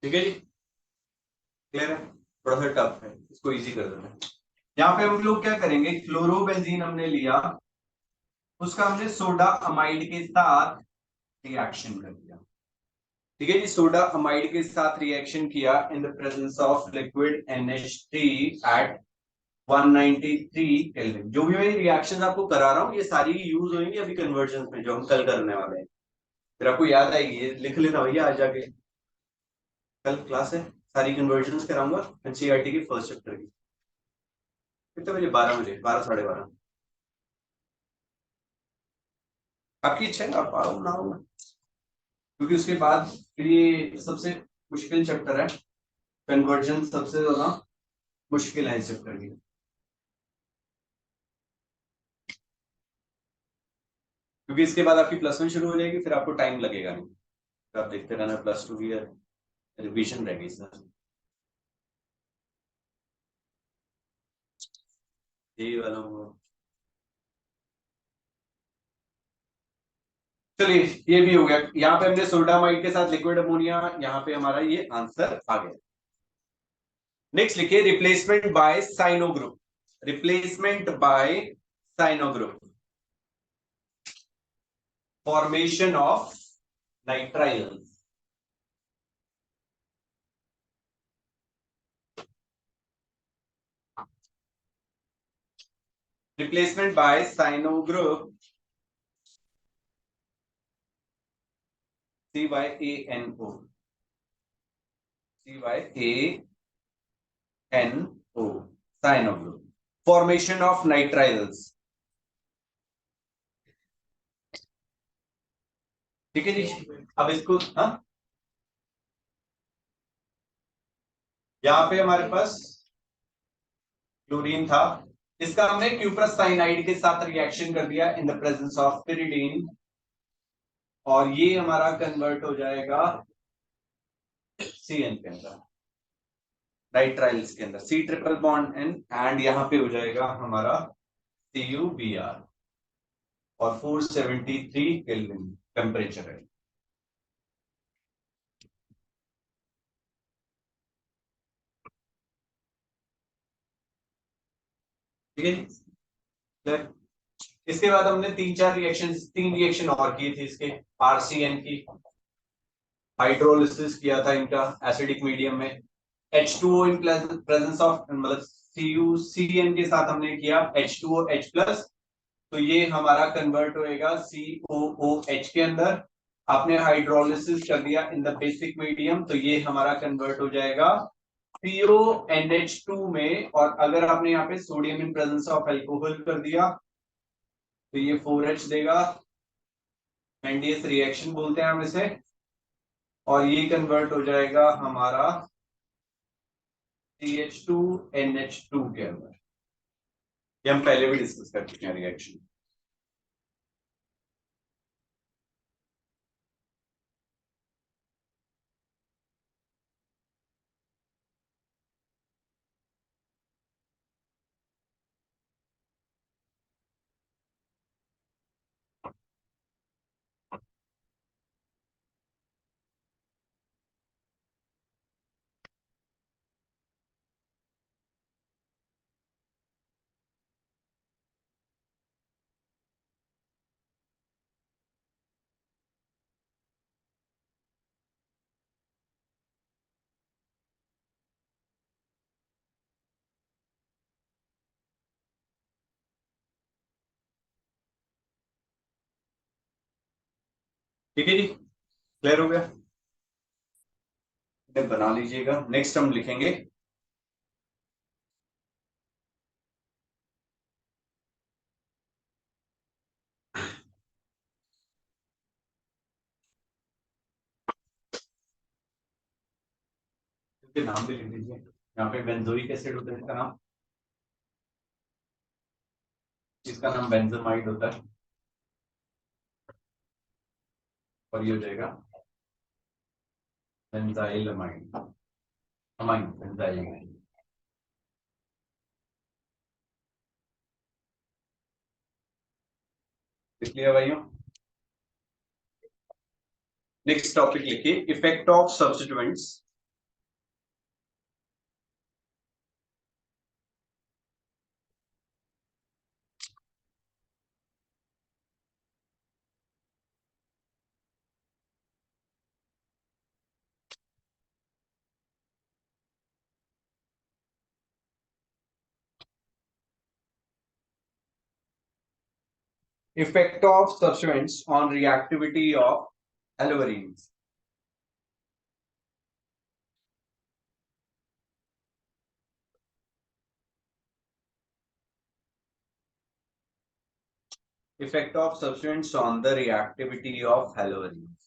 ठीक है जी, क्लियर है? थोड़ा सा टफ है, इसको इजी कर देते हैं। यहाँ पे हम लोग क्या करेंगे, क्लोरोबेंजीन हमने लिया, उसका हमने सोडा अमाइड के साथ रिएक्शन कर दिया। ठीक है जी, सोडा अमाइड के साथ रिएक्शन किया in the presence of liquid NH3 at 193 kelvin. जो भी मैं रिएक्शन आपको करा रहा हूँ ये सारी यूज होंगी अभी कन्वर्जन में जो हम कल करने वाले हैं। फिर आपको याद आएगी, ये लिख लेना भैया आज जाके, कल क्लास है, सारी कन्वर्जन कराऊंगा NCERT की फर्स्ट चैप्टर की। कितने बजे? 12 बजे, 12 साढ़े 12। आपकी इच्छा है, आप आओ ना आओ, क्योंकि उसके बाद फिर ये सबसे मुश्किल चैप्टर है कन्वर्जन, सबसे ज्यादा मुश्किल है इस चैप्टर की। क्योंकि इसके बाद आपकी +1 शुरू हो जाएगी, फिर आपको टाइम लगेगा नहीं, तो आप देखते रहना, +2 की रिविजन रहेगी सर। यही वाला होगा। चलिए, ये भी हो गया। यहाँ पे हमने सोडामाइड के साथ लिक्विड अमोनिया, यहाँ पे हमारा ये आंसर आ गया। नेक्स्ट लिखिए, replacement by cyano group. Replacement by cyano group, formation of nitrile. Replacement by cyano group, CYANO, CYANO, cyano group, formation of nitriles. ठीक है जी, अब इसको, हाँ, यहाँ पे हमारे पास क्लोरीन था, इसका हमने क्यूप्रस साइनाइड के साथ रिएक्शन कर दिया इन द प्रेजेंस ऑफ पिरिडीन, और ये हमारा कन्वर्ट हो जाएगा CN के अंदर, नाइट्राइल्स के अंदर, C triple bond N, and यहाँ पे हो जाएगा हमारा CuBr, और 473 केल्विन टेम्परेचर है। ठीक है जी, इसके बाद हमने तीन रिएक्शन और किए थे इसके, RCN की, हाइड्रोलिसिस किया था इनका एसिडिक मीडियम में, H2O इन प्रेजेंस ऑफ, मतलब CuCN के साथ हमने किया H2OH+, तो ये हमारा कन्वर्ट होएगा COOH के अंदर। आपने हाइड्रोलिसिस कर दिया इन द बेसिक मीडियम, तो ये हमारा कन्वर्ट हो जाएगा PONH2 में, और अगर आपने यहाँ पे sodium in presence of alcohol कर दिया तो ये 4H देगा, NDS रिएक्शन बोलते हैं हम इसे, और ये कन्वर्ट हो जाएगा हमारा CH2NH2 के अंदर। ये हम पहले भी डिस्कस कर चुके हैं रिएक्शन। ठीक है जी, क्लियर हो गया? बना लीजिएगा। नेक्स्ट हम लिखेंगे इसके नाम भी लिख लीजिए। यहाँ पे बेंजोइक एसिड होता है इसका नाम, इसका नाम बेंजोमाइड होता है, और ये हो जाएगा बेंजाइलमाइड, अमाइन बेंजाइलमाइड। लिख लिया भाइयों? नेक्स्ट टॉपिक लिखिए, effect of substituents. Effect of substituents on reactivity of haloarenes. Effect of substituents on the reactivity of haloarenes.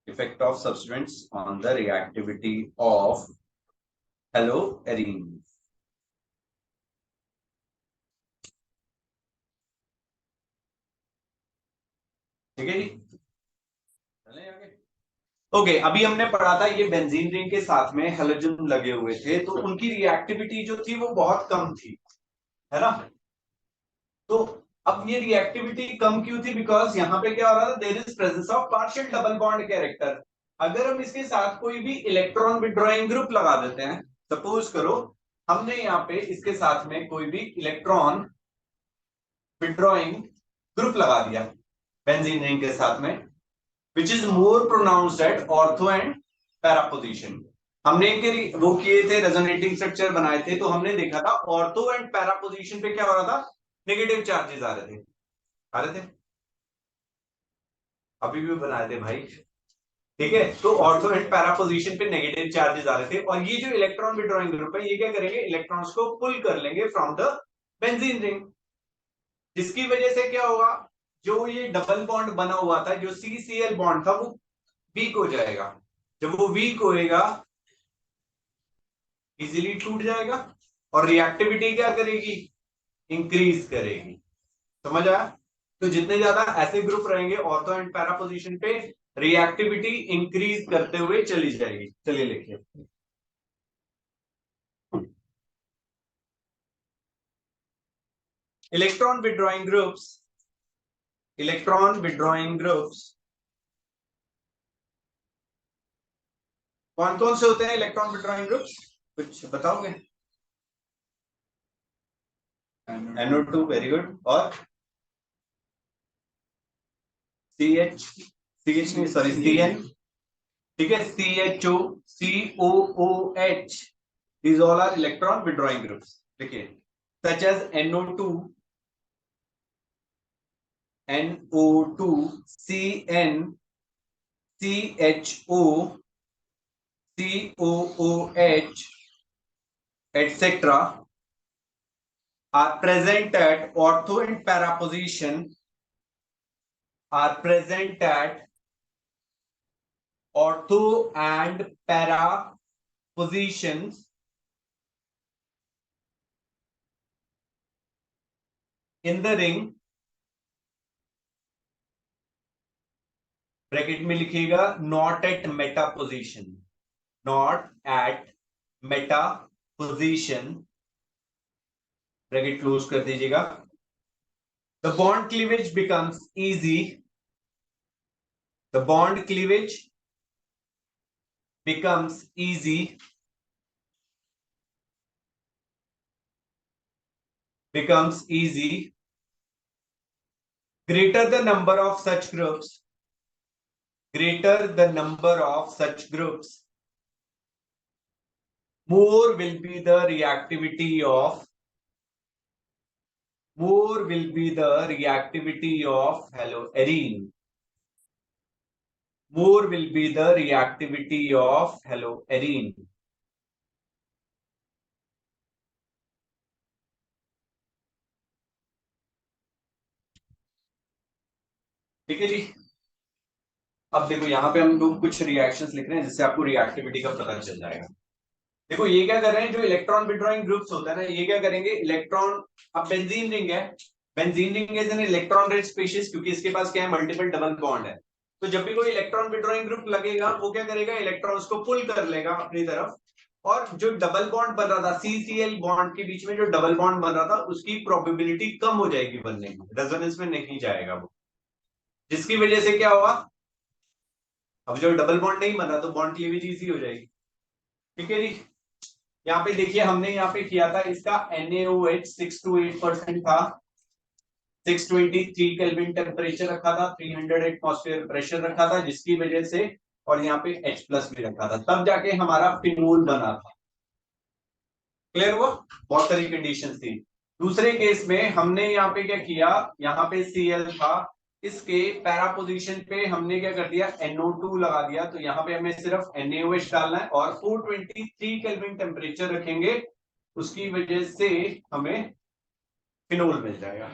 Effect of substituents on the reactivity of haloarenes. ठीक है जी, चलें आगे। ओके, अभी हमने पढ़ा था ये बेंजीन रिंग के साथ में हेलोजन लगे हुए थे, तो उनकी रिएक्टिविटी जो थी वो बहुत कम थी, है ना। तो अब ये रिएक्टिविटी कम क्यों थी? बिकॉज यहाँ पे क्या हो रहा था, there is presence of partial double bond character. अगर हम इसके साथ कोई भी इलेक्ट्रॉन विड्रॉइंग ग्रुप लगा देते हैं, सपोज करो हमने यहाँ पे इसके साथ में कोई भी इलेक्ट्रॉन विड्रॉइंग ग्रुप लगा दिया बेंजीन रिंग के साथ में, which is more pronounced at ortho and para position। हमने वो किए थे, रेजोनेटिंग स्ट्रक्चर बनाए थे, तो हमने देखा था ऑर्थो एंड पैरा पोजीशन पे क्या हो रहा था, नेगेटिव चार्जेस आ रहे थे, अभी भी बनाए थे भाई, ठीक है। तो ऑर्थो एंड पैरा पोजीशन पे नेगेटिव चार्जेस आ रहे थे, और ये जो इलेक्ट्रॉन विड्रॉइंग ग्रुप है ये क्या करेंगे, इलेक्ट्रॉन्स को पुल कर लेंगे फ्रॉम द बेंजीन रिंग, जिसकी वजह से क्या होगा, जो ये डबल बॉन्ड बना हुआ था, जो CCl बॉन्ड था, वो वीक हो जाएगा। जब वो वीक होएगा इजीली टूट जाएगा, और रिएक्टिविटी क्या करेगी, इंक्रीज करेगी। समझ आया? तो जितने ज्यादा ऐसे ग्रुप रहेंगे ऑर्थो एंड पैरा पोजीशन पे, रिएक्टिविटी इंक्रीज करते हुए चली जाएगी। चलिए लिखिए, electron withdrawing groups, electron withdrawing groups कौन कौन से होते हैं इलेक्ट्रॉन विड्रॉइंग ग्रुप्स, कुछ बताओगे? NO2, वेरी गुड, और CH नहीं, सॉरी, CN, ठीक है, CHO, COOH, these all are electron withdrawing groups, देखिए, such as NO2, CN, CHO, COOH, etc. are present at ortho and para position, are present at ortho and para positions in the ring, bracket में लिखिएगा not at Meta position, not at Meta position, bracket close कर दीजिएगा। The bond cleavage becomes easy, the bond cleavage becomes easy, becomes easy, greater the number of such groups, greater the number of such groups, more will be the reactivity of, more will be the reactivity of haloarene, more will be the reactivity of haloarene। ठीक है जी, अब देखो यहाँ पे हम लोग कुछ reactions लिख रहे हैं जिससे आपको रिएक्टिविटी का पता चल जाएगा। देखो ये क्या कर रहे हैं, जो इलेक्ट्रॉन विड्रॉइंग ग्रुप्स होता है ना, ये क्या करेंगे, इलेक्ट्रॉन, अब बेंजीन रिंग है, benzene ring is an electron rich species, क्योंकि इसके पास क्या है, मल्टीपल डबल बॉन्ड है। तो जब भी कोई इलेक्ट्रॉन विड्रॉइंग ग्रुप लगेगा वो क्या करेगा, इलेक्ट्रॉन्स को पुल कर लेगा अपनी तरफ, और जो डबल बॉन्ड बन रहा था CCl बॉन्ड के बीच में, जो डबल बॉन्ड बन रहा था उसकी प्रोबेबिलिटी कम हो जाएगी बनने की, रेजोनेंस में नहीं जाएगा वो, जिसकी वजह से क्या होगा, अब जब डबल बॉन्ड नहीं बना तो बॉन्ड क्लीवेज इजी हो जाएगी। ठीक है जी, यहाँ पे देखिए हमने यहाँ पे किया था, इसका NaOH 6 to 8% था, 623 केल्विन टेम्परेचर रखा था, 300 एटमॉस्फेयर प्रेशर रखा था, जिसकी वजह से, और यहाँ पे H+ भी रखा था, तब जाके हमारा फिनोल बना था। क्लियर हुआ? बहुत सारी कंडीशंस थी, दूसरे केस में हमने यहाँ पे क्या किया, यहाँ पे Cl था, इसके पैरा पोजीशन पे हमने क्या कर दिया, NO2 लगा दिया। तो यहाँ पे हमें सिर्फ NaOH डालना है और 423 केल्विन टेम्परेचर रखेंगे, उसकी वजह से हमें फिनोल मिल जाएगा।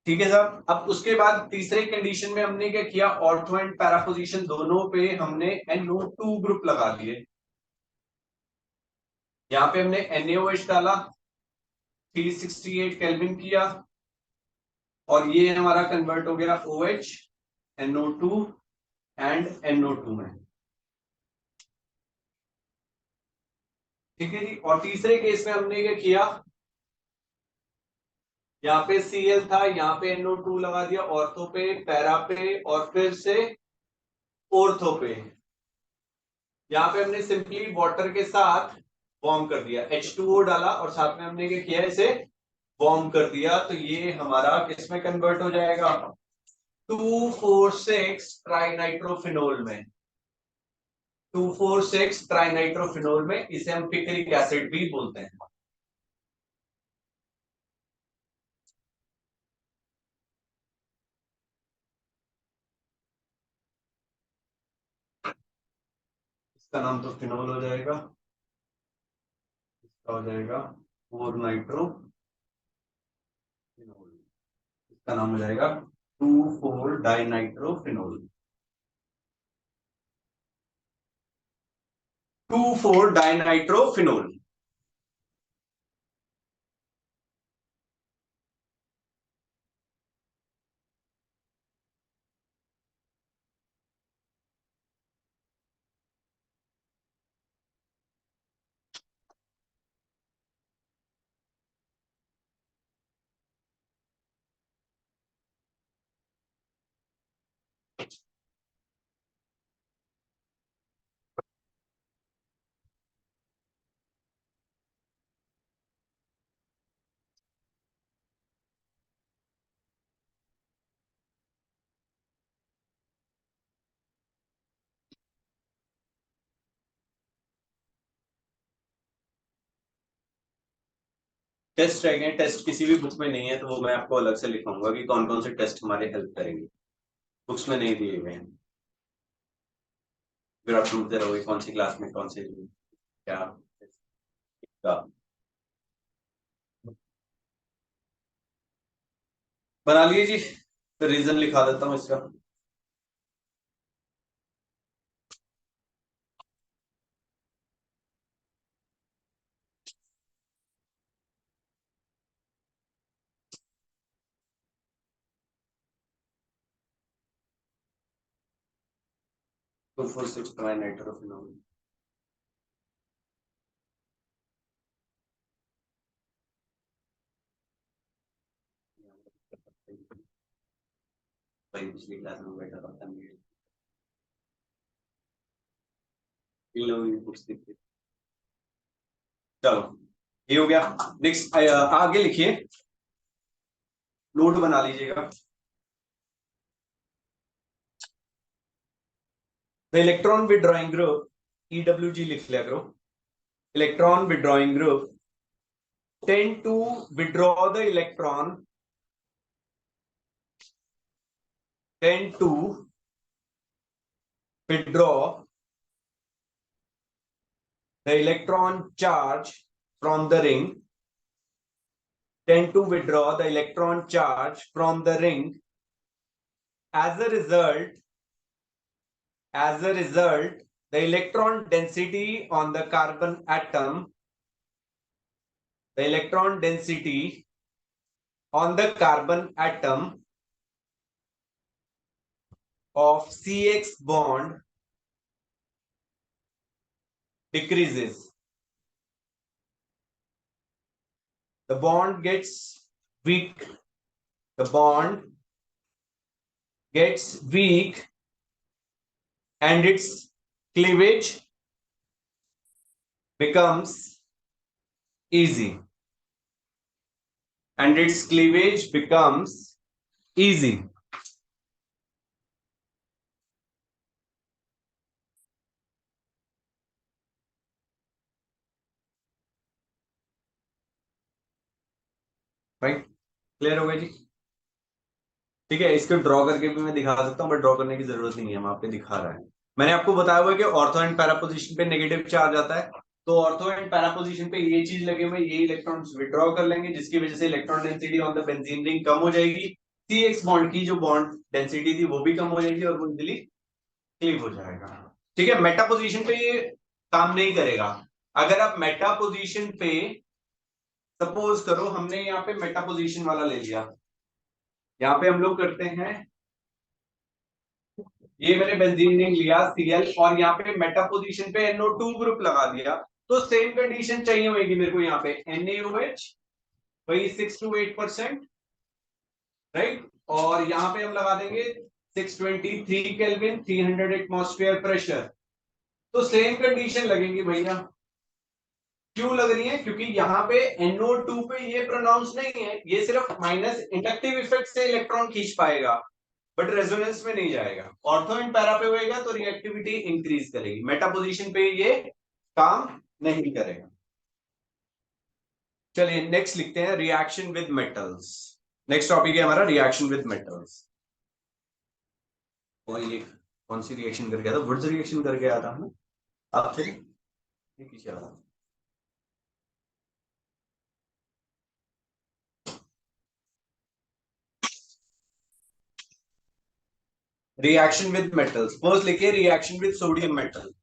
ठीक है साहब। अब उसके बाद तीसरे कंडीशन में हमने क्या किया, ऑर्थो एंड पैरा पोजीशन दोनों पे हमने NO2 ग्रुप लगा दिए। यहाँ पे हमने NaOH डाला, 368 केल्विन किया, और ये हमारा कन्वर्ट हो गया OH, NO2 एंड NO2 में। ठीक है जी। और तीसरे केस में हमने क्या किया, यहाँ पे Cl था, यहाँ पे NO2 लगा दिया, ऑर्थो पे, पैरा पे, और फिर से ओर्थो पे। यहाँ पे हमने सिंपली वाटर के साथ वार्म कर दिया, H2O डाला और साथ में हमने क्या किया, इसे वार्म कर दिया। तो ये हमारा किसमें कन्वर्ट हो जाएगा, 2,4,6 ट्राइनाइट्रोफिनोल में। 2,4,6 ट्राइनाइट्रोफिनोल में, इसे हम पिक्रिक एसिड भी बोलते हैं। इसका नाम तो फिनोल हो जाएगा, इसका हो जाएगा 4-नाइट्रोफिनोल, इसका नाम हो जाएगा 2,4-डाइनाइट्रोफिनोल। 2,4-डाइनाइट्रोफिनोल। टेस्ट रह गए, टेस्ट किसी भी बुक में नहीं है, तो वो मैं आपको अलग से लिखाऊंगा कि कौन कौन से टेस्ट हमारे हेल्प करेंगे, बुक्स में नहीं दिए गए हैं। फिर आप ढूंढते रहोगे कौन सी क्लास में कौन से क्या का। बना लिए जी, तो रीजन लिखा देता हूँ इसका। Two four six trinitrophenol. भाई पिछली क्लास में बैठा था, इन लोगों की बुक्स दिखती। चलो ये हो गया। नेक्स्ट आगे लिखिए, नोट बना लीजिएगा। The electron withdrawing group, EWG लिख लिया करो। Electron withdrawing group tend to withdraw the electron, tend to withdraw the electron charge from the ring, tend to withdraw the electron charge from the ring. As a result, the electron density on the carbon atom, the electron density on the carbon atom of CX bond decreases. The bond gets weak. The bond gets weak and its cleavage becomes easy. And its cleavage becomes easy. Right, clear हो गया जी। ठीक है, इसको draw करके भी मैं दिखा सकता हूँ, बट ड्रॉ करने की जरूरत नहीं है, हम आपको दिखा रहे हैं। मैंने आपको बताया हुआ है कि ऑर्थो एंड पैरा पोजीशन पे नेगेटिव चार्ज आता है, तो ऑर्थो एंड पैरा पोजीशन पे ये चीज लगे हुए, ये इलेक्ट्रॉन्स विड्रॉ कर लेंगे, जिसकी वजह से electron density on the benzene ring कम हो जाएगी। सी एक्स बॉन्ड की जो बॉन्ड डेंसिटी थी वो भी कम हो जाएगी और वो इजिली क्लीव हो जाएगा। ठीक है, मेटा पोजीशन पे ये काम नहीं करेगा। अगर आप मेटा पोजीशन पे, सपोज करो हमने यहाँ पे मेटा पोजीशन वाला ले लिया, यहाँ पे हम लोग करते हैं, ये मैंने बेंजीन रिंग लिया Cl और यहाँ पे मेटा पोजीशन पे NO2 ग्रुप लगा दिया, तो सेम कंडीशन चाहिए होगी मेरे को यहाँ पे NaOH, वही 6 to 8%, राइट। और यहाँ पे हम लगा देंगे 623 केल्विन, 300 एटमॉस्फेयर प्रेशर। तो सेम कंडीशन लगेंगी भैया। क्यों लग रही है? क्योंकि यहाँ पे NO2 पे ये प्रोनाउंस नहीं है, ये सिर्फ माइनस इंडक्टिव इफेक्ट से इलेक्ट्रॉन खींच पाएगा, बट रेजोनेंस में नहीं जाएगा। ऑर्थो एंड पैरा पे होएगा तो रिएक्टिविटी इंक्रीज करेगी, मेटा पोजीशन पे ये काम नहीं करेगा। चलिए नेक्स्ट लिखते हैं, reaction with metals. Next topic है हमारा रिएक्शन विद मेटल्स। और ये कौन सी रिएक्शन कर गया था? वुड्स रिएक्शन कर गया था ना आपसे, ये किसी और। रिएक्शन विद मेटल्स, फर्स्ट लिखिए reaction with sodium metal.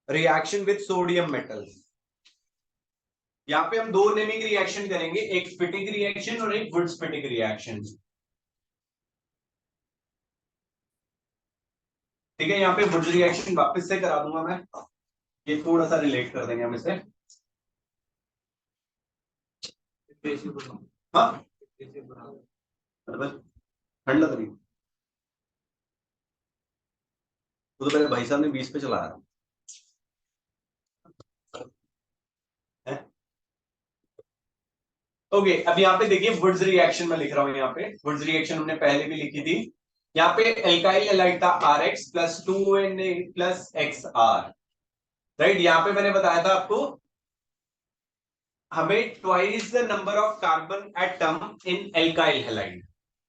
Reaction with sodium metal, यहाँ पे हम दो नेमिंग रिएक्शन करेंगे, एक फिटिक रिएक्शन और एक वुड्स फिटिक रिएक्शन। ठीक है, यहाँ पे वुड्स रिएक्शन वापस से करा दूंगा मैं, ये थोड़ा सा रिलेट कर देंगे हम इसे। हाँ, ठंड लग रही, वो तो मेरे भाई साहब ने 20 पे चलाया है। ओके, अब यहाँ पे देखिए वुड्स रिएक्शन में लिख रहा हूँ, यहाँ पे वुड्स रिएक्शन हमने पहले भी लिखी थी। यहाँ पे एल्काइल हैलाइड था RX plus 2Na plus XR, right. यहाँ पे मैंने बताया था आपको हमें twice the number of carbon atom in alkyl halide.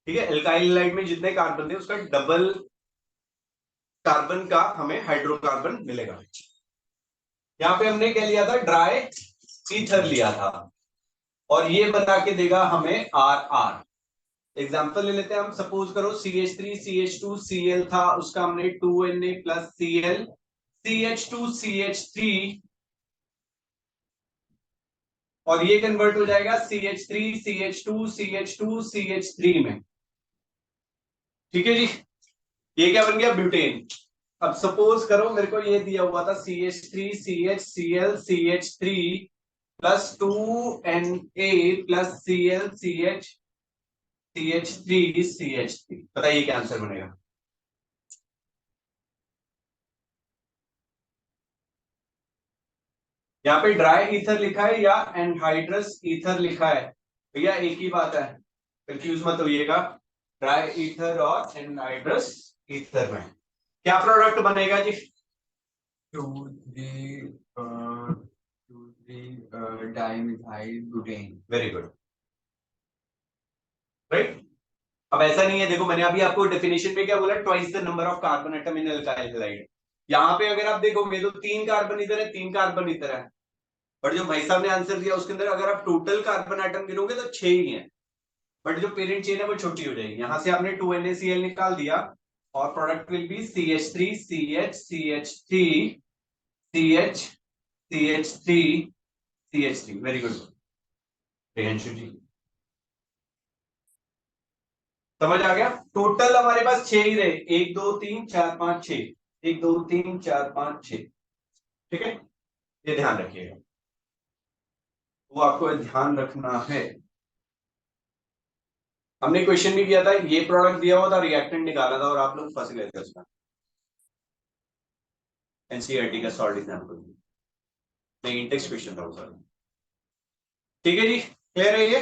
ठीक है, एल्काइल हैलाइड में जितने कार्बन थे उसका डबल कार्बन का हमें हाइड्रोकार्बन मिलेगा। यहाँ पे हमने क्या लिया था? ड्राई ईथर लिया था, और ये बना के देगा हमें RR। एग्जाम्पल ले लेते हैं हम, सपोज करो CH3 CH2 Cl था, उसका हमने 2Na plus Cl CH2 CH3, और ये कन्वर्ट हो जाएगा CH3 CH2 CH2 CH3 में। ठीक है जी, ये क्या बन गया? ब्यूटेन। अब सपोज करो मेरे को ये दिया हुआ था CH3 CHCl CH3 plus 2Na plus Cl CH CH3 CH3, बताइए क्या आंसर बनेगा? यहाँ पे ड्राई ईथर लिखा है या एनहाइड्रस ईथर लिखा है? भैया एक ही बात है, कंफ्यूज मत होइएगा। ड्राई ईथर और एनहाइड्रस ईथर में क्या प्रोडक्ट बनेगा जी? 2 dimethyl butane. Very good, right. अब ऐसा नहीं है, देखो मैंने अभी आपको डेफिनेशन में क्या बोला, twice the number of carbon atom in alkyl halide. यहाँ पे अगर आप देखोगे तो 3 कार्बन इधर है, 3 कार्बन इधर है, बट जो भाई साहब ने आंसर दिया उसके अंदर अगर आप टोटल कार्बन एटम गिनोगे तो 6 ही है, बट जो पेरेंट चेन है वो छोटी हो जाएगी। यहां से आपने 2NaCl निकाल दिया, और product will be CH3 CH CH3 CH CH3 CH3। Very good Priyanshu ji, समझ आ गया? टोटल हमारे पास 6 ही रहे, 1 2 3 4 5 6, 1 2 3 4 5 6। ठीक है, ये ध्यान रखिएगा, वो आपको ध्यान रखना है। हमने क्वेश्चन भी किया था, ये प्रोडक्ट दिया हुआ था, रिएक्टेंट निकाला था और आप लोग फंस गए थे उसमें। एनसीईआरटी का सॉल्ट एग्जाम्पल नहीं, इंटेक्स क्वेश्चन था वो सर। ठीक है जी, क्लियर है ये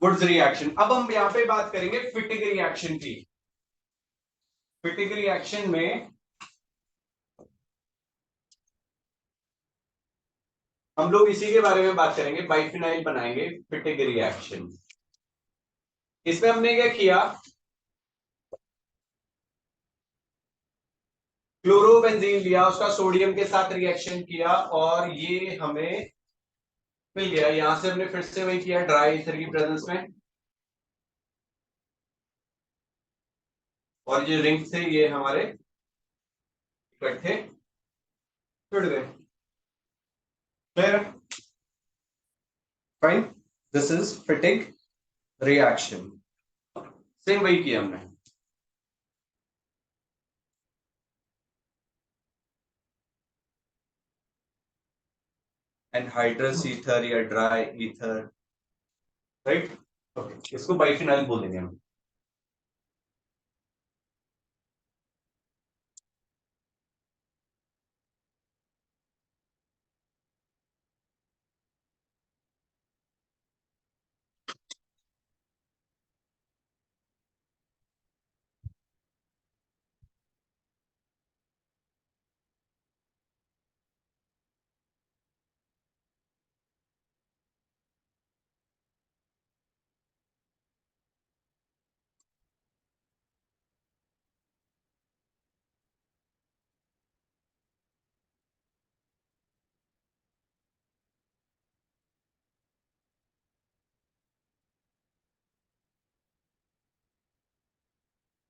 वुड्स रिएक्शन। अब हम यहाँ पे बात करेंगे फिटिक रिएक्शन की। फिटिक रिएक्शन में हम लोग इसी के बारे में बात करेंगे, बाइफिनाइल बनाएंगे, फिटिक रिएक्शन। इसमें हमने क्या किया, क्लोरोबेंजीन लिया, उसका सोडियम के साथ रिएक्शन किया और ये हमें मिल गया। यहां से हमने फिर से वही किया, ड्राई ईथर की प्रेजेंस में, और ये रिंग थे ये हमारे इकट्ठे जुड़ गए। Clear? Fine, this is फिटिक reaction. Same वही किया हमने। एनहाइड्रस ईथर या ड्राई ईथर, राइट? ओके, इसको बाइफिनाइल बोल देंगे हम।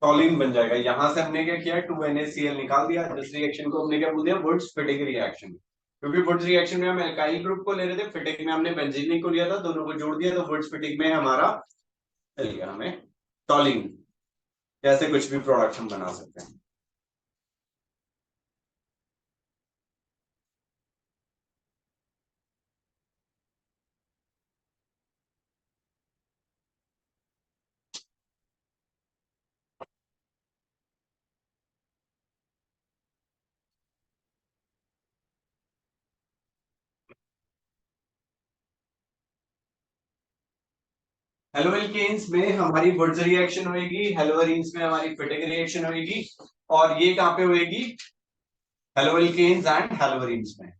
टॉलिन बन जाएगा। यहां से हमने क्या किया, 2NaCl निकाल दिया। जिस रिएक्शन को हमने क्या बोल दिया, वुड्स फिटिक रिएक्शन। क्योंकि वुड्स रिएक्शन में हम एल्काइल ग्रुप को ले रहे थे, फिटिक में हमने बेंजीन को लिया था, दोनों को जोड़ दिया तो वुड्स फिटिक में हमारा मिल गया हमें टॉलिन। ऐसे कुछ भी प्रोडक्ट हम बना सकते हैं। हेलोएल्केन्स में हमारी वुड्स रिएक्शन होगी, हेलोअरीन्स में हमारी फिटिक रिएक्शन होगी, और ये कहां पे होगी, हेलोएल्केन्स एंड हेलोअरीन्स में।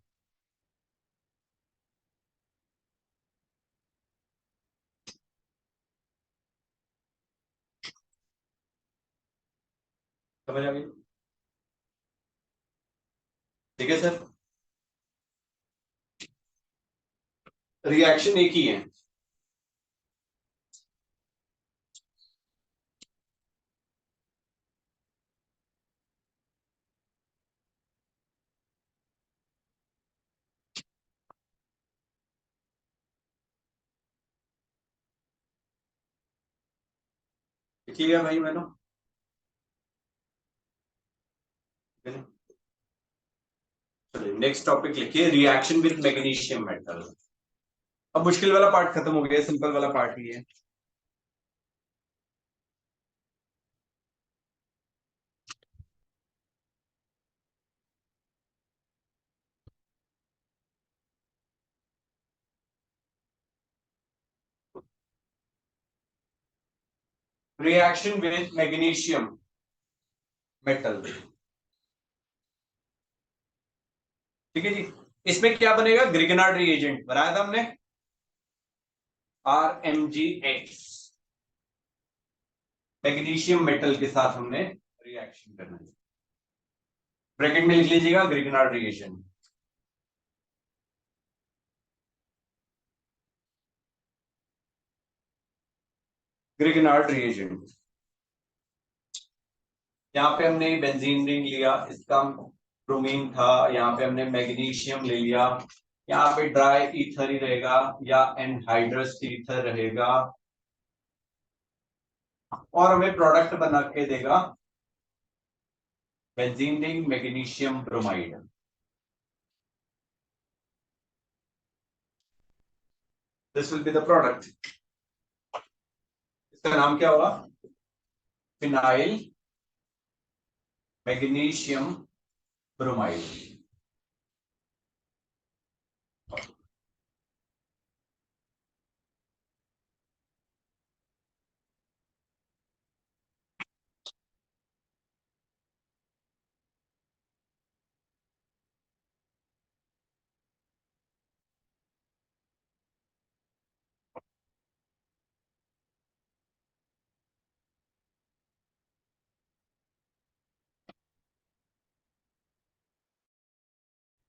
समझ आ गई? ठीक है सर, रिएक्शन एक ही है। लिखिएगा भाई मैंने। चलिए नेक्स्ट टॉपिक लिखिए, रिएक्शन विद मैग्नीशियम मेटल। अब मुश्किल वाला पार्ट खत्म हो गया, सिंपल वाला पार्ट ही है। रिएक्शन विद मैग्नीशियम मेटल, ठीक है जी। इसमें क्या बनेगा, ग्रिगनार्ड रिएजेंट बनाया था हमने, RMgX। मैग्नीशियम मेटल के साथ हमने रिएक्शन करना है। ब्रैकेट में लिख लीजिएगा ग्रिगनार्ड रिएजेंट। ग्रिगनार्ड रिएजेंट, यहाँ पे हमने बेंजीन रिंग लिया, इसका ब्रोमीन था, यहाँ पे हमने मैग्नीशियम ले लिया, यहाँ पे ड्राई ईथर ही रहेगा या एनहाइड्रस ईथर रहेगा, और हमें प्रोडक्ट बना के देगा benzene ring magnesium bromide. This will be the product. इसका नाम क्या होगा, फिनाइल मैग्नीशियम ब्रोमाइड।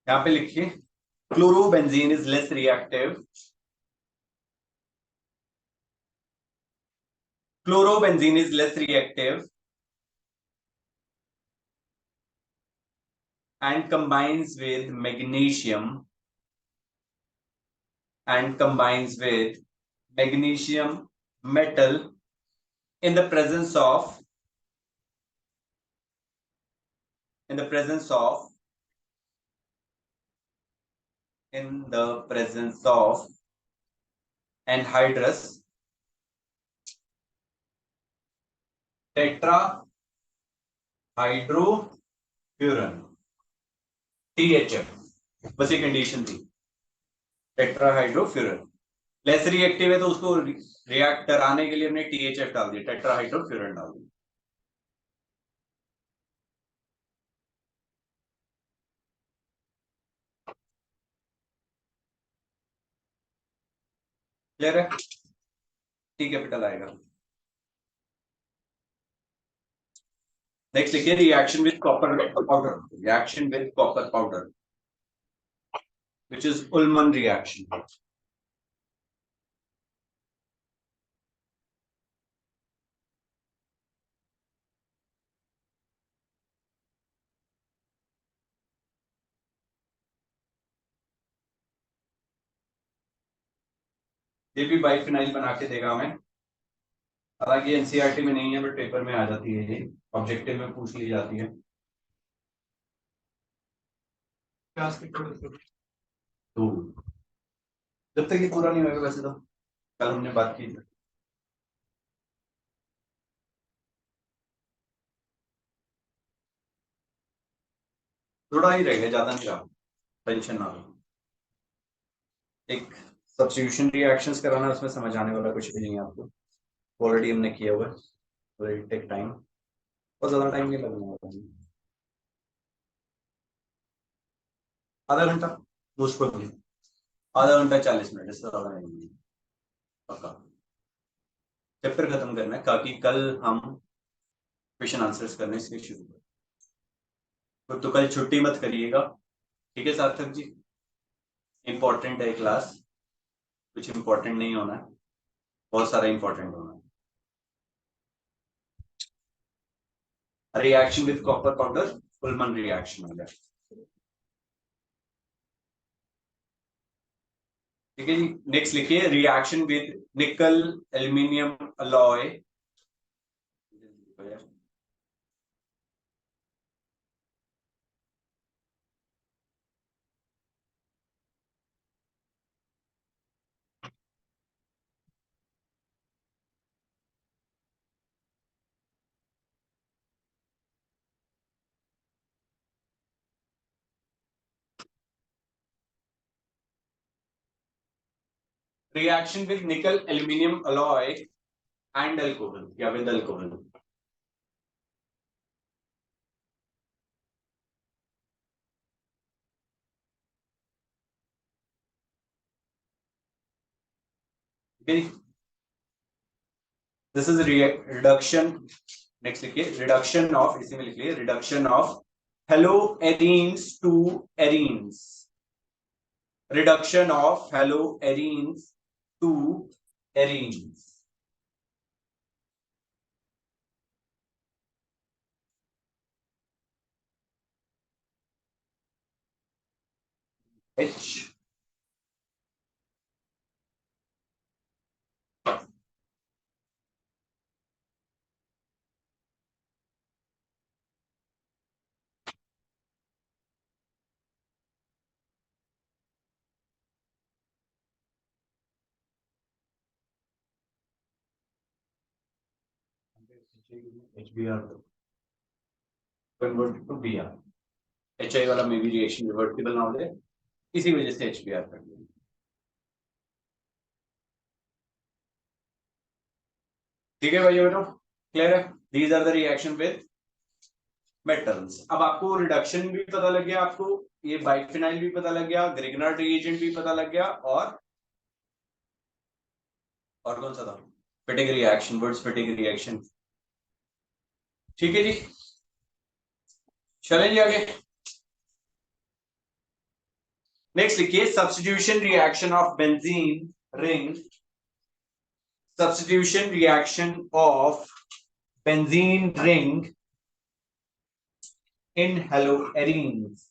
यहाँ पे लिखिए chlorobenzene is less reactive, chlorobenzene is less reactive and combines with magnesium metal in the presence of in the presence of anhydrous tetrahydrofuran THF, बस ये condition थी, टेट्राहाइड्रोफ्यूरन लेस रिएक्टिव है तो उसको रिएक्ट कराने के लिए हमने THF डाल दिया, टेट्राहाइड्रोफ्यूरन डाल दिया। क्लियर है? टी कैपिटल आएगा। नेक्स्ट लिखिए reaction with copper powder, reaction with copper powder which is Ullmann reaction। ये भी बाइफिनाइल बना के देगा हमें, हालांकि एनसीईआरटी में नहीं है बट पेपर में आ जाती है, ये ऑब्जेक्टिव में पूछ ली जाती है। तो जब तक ये पूरा नहीं होगा, वैसे तो कल हमने बात की थी। थोड़ा ही रहेगा, ज्यादा नहीं रहा, टेंशन ना लो। एक सब्स्टिट्यूशन रिएक्शंस कराना, उसमें समझ आने वाला कुछ भी नहीं है आपको, ऑलरेडी हमने किया हुआ है, तो इट टेक टाइम, और ज्यादा टाइम नहीं लगने वाला, आधा घंटा मुझको भी, आधा घंटा 40 मिनट, इससे ज्यादा नहीं पक्का। चैप्टर खत्म करना है ताकि कल हम क्वेश्चन आंसर्स करने से शुरू करें। तो कल छुट्टी मत करिएगा, ठीक है सार्थक जी? इंपॉर्टेंट है क्लास, कुछ इंपॉर्टेंट नहीं होना है, बहुत सारा इंपॉर्टेंट होना है। Reaction with copper powder Ullman reaction हो गया, ठीक है जी। नेक्स्ट लिखिए रिएक्शन विद निकल aluminium alloy, reaction with nickel aluminum alloy and alcohol या with alcohol। Okay, this is reduction। next लिखिए reduction of, इसी में लिखिए reduction of haloarenes to arenes, reduction of haloarenes to arenes। H HBr converted to Br, HI वाला में भी reaction reversible ना हो जाए, इसी वजह से HBr कर दिया। ठीक है भाई बहनों, क्लियर है? These are the reaction with metals. अब आपको रिडक्शन भी पता लग गया, आपको ये बाइफिनाइल भी पता लग गया, ग्रिग्नार्ड रिएजेंट भी पता लग गया, और कौन सा था? Fittig reaction, Wurtz Fittig reaction. ठीक है जी, चलें जी आगे। नेक्स्ट लिखिए substitution reaction of benzene ring, substitution reaction of benzene ring in haloarenes.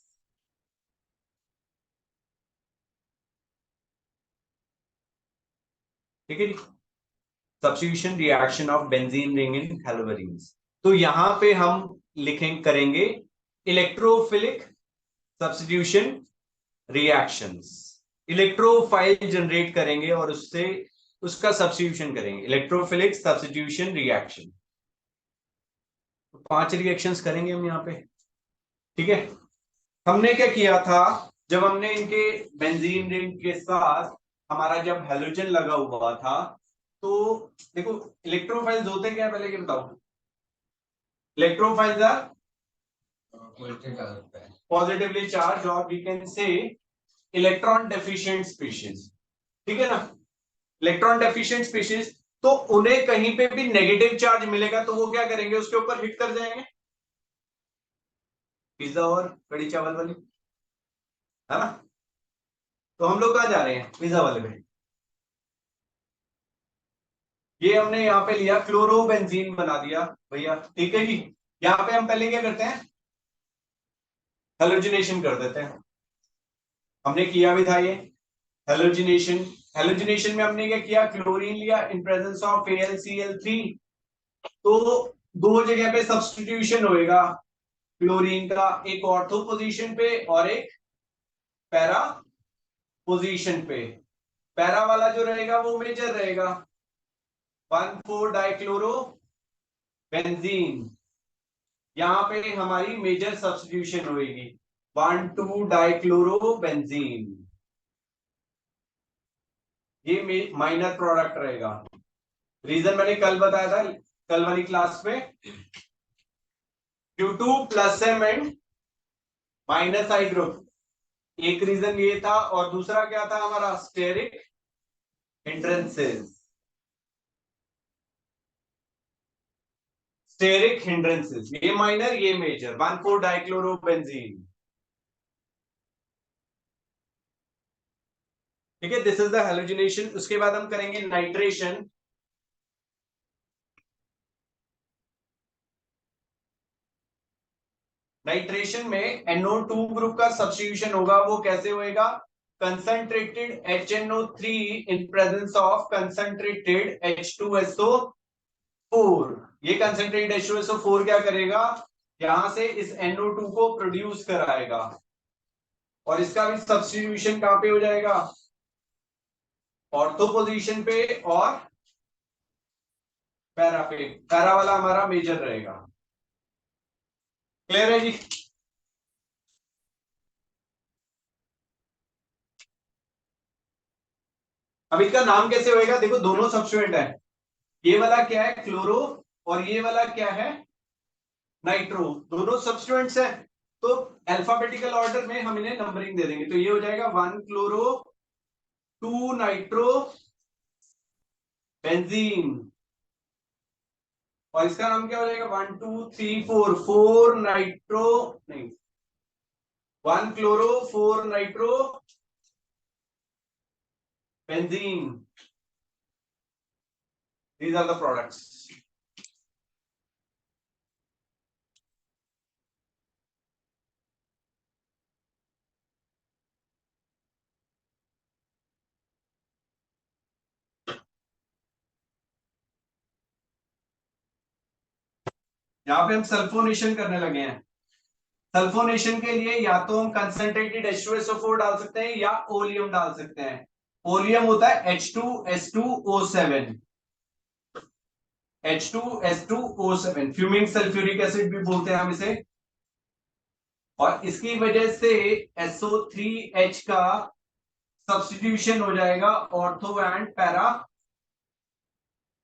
ठीक है जी, substitution reaction of benzene ring in haloarenes. तो यहां पे हम करेंगे electrophilic substitution reactions, electrophile generate करेंगे और उससे उसका सब्स्टिट्यूशन करेंगे, इलेक्ट्रोफिलिक सब्स्टिट्यूशन रिएक्शन। 5 रिएक्शंस करेंगे हम यहाँ पे। ठीक है, हमने क्या किया था, जब हमने इनके बेंजीन रिंग के साथ हमारा जब हेलोजन लगा हुआ था, तो देखो इलेक्ट्रोफाइल्स होते क्या है पहले ये बताओ। इलेक्ट्रोफाइल्स आर पॉजिटिवली चार्ज और we can say electron deficient species. ठीक है ना, इलेक्ट्रॉन डेफिशिएंट स्पीशीज, तो उन्हें कहीं पे भी नेगेटिव चार्ज मिलेगा तो वो क्या करेंगे, उसके ऊपर हिट कर जाएंगे। पिज्जा और कड़ी चावल वाली, है ना। तो हम लोग कहां जा रहे हैं, पिज्जा वाले पे। ये हमने यहाँ पे लिया क्लोरोबेंजीन बना दिया भैया। ठीक है जी, यहाँ पे हम पहले क्या करते हैं, हेलोजिनेशन कर देते हैं। हमने किया भी था ये हेलोजिनेशन। हेलोजिनेशन में हमने क्या किया, क्लोरीन लिया इन प्रेजेंस ऑफ AlCl3, तो दो जगह पे सब्स्टिट्यूशन होएगा क्लोरीन का, एक ऑर्थो पोजीशन पे और एक पैरा पोजीशन पे। पैरा वाला जो रहेगा वो मेजर रहेगा, 1,4 डाइक्लोरो बेंजीन, यहां पे हमारी मेजर सब्स्टिट्यूशन होगी 1,2 डाइक्लोरो बेंजीन, ये माइनर प्रोडक्ट रहेगा। रीजन मैंने कल बताया था, कल वाली क्लास में, Q2 plus M and minus I group, एक रीजन ये था, और दूसरा क्या था हमारा, स्टेरिक हिंड्रेंसेस। स्टेरिक हिंड्रेंसेस, ये माइनर ये मेजर, 1,4 डाइक्लोरोबेंजीन। ठीक है, दिस इज द हेलोजिनेशन। उसके बाद हम करेंगे नाइट्रेशन। नाइट्रेशन में NO2 ग्रुप का सब्स्टिट्यूशन होगा, वो कैसे होएगा, concentrated HNO3 in presence of concentrated H2SO4। ये कंसंट्रेटेड H2SO4 क्या करेगा, यहां से इस NO2 को प्रोड्यूस कराएगा, और इसका भी सब्स्टिट्यूशन कहां पे हो जाएगा, ऑर्थो पोजीशन पे और पैरा पे। पैरा वाला हमारा मेजर रहेगा। क्लियर है जी। अब इसका नाम कैसे होएगा, देखो दोनों सब्स्टिट्यूएंट है, ये वाला क्या है क्लोरो और ये वाला क्या है नाइट्रो, दोनों सब्स्टिट्यूएंट्स है। तो अल्फाबेटिकल ऑर्डर में हम इन्हें नंबरिंग दे देंगे, तो ये हो जाएगा 1 क्लोरो 2 नाइट्रो बेंजीन, और इसका नाम क्या हो जाएगा 1 2 3 4 4 नाइट्रो, नहीं 1 chloro 4 nitro benzene. These are the products. यहाँ पे हम सल्फोनेशन करने लगे हैं। सल्फोनेशन के लिए या तो हम कंसंट्रेटेड H2SO4 डाल सकते हैं या ओलियम डाल सकते हैं। ओलियम होता है H2S2O7, H2S2O7, fuming sulphuric acid भी बोलते हैं हम इसे, और इसकी वजह से SO3H का सब्स्टिट्यूशन हो जाएगा ऑर्थो एंड पैरा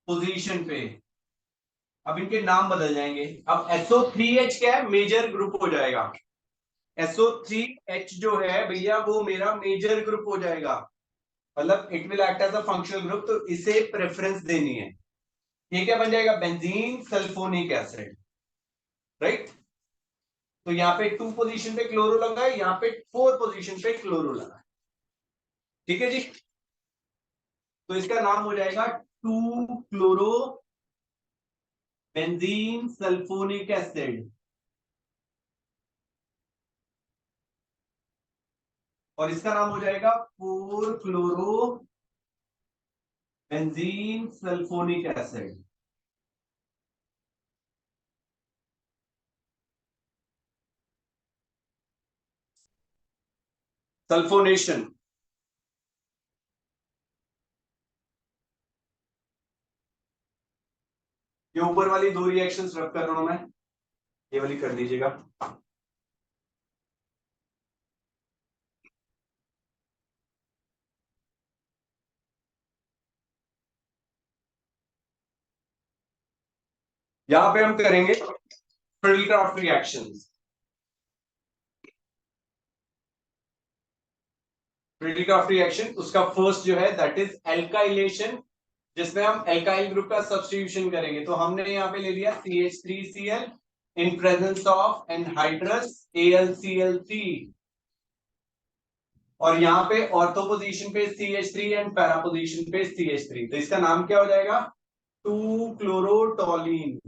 पोजीशन पे। अब इनके नाम बदल जाएंगे, अब SO3H क्या है, मेजर ग्रुप हो जाएगा। SO3H जो है भैया वो मेरा मेजर ग्रुप हो जाएगा, मतलब it will act as a functional group, तो इसे प्रेफरेंस देनी है। ये क्या बन जाएगा, बेंजीन सल्फोनिक एसिड, राइट। तो यहाँ पे 2 पोजीशन पे क्लोरो लगा है, यहाँ पे 4 पोजीशन पे क्लोरो लगा है। ठीक है जी। तो इसका नाम हो जाएगा 2 क्लोरो बेंजीन सल्फोनिक एसिड, और इसका नाम हो जाएगा 4 chloro benzene sulphonic acid. Sulphonation, ये ऊपर वाली 2 रिएक्शंस रख कर रहा हूं मैं, ये वाली कर दीजिएगा। यहां पे हम करेंगे फिल्डक्राफ्ट रिएक्शंस। फिल्डक्राफ्ट रिएक्शन, उसका फर्स्ट जो है दैट इज एल्काइलेशन, जिसमें हम एल्काइल ग्रुप का सब्स्टिट्यूशन करेंगे। तो हमने यहाँ पे ले लिया CH3Cl in presence of anhydrous AlCl3, और यहाँ पे ऑर्थो पोजीशन पे CH3 एंड पैरा पोजीशन पे CH3। तो इसका नाम क्या हो जाएगा? 2 क्लोरोटोलीन।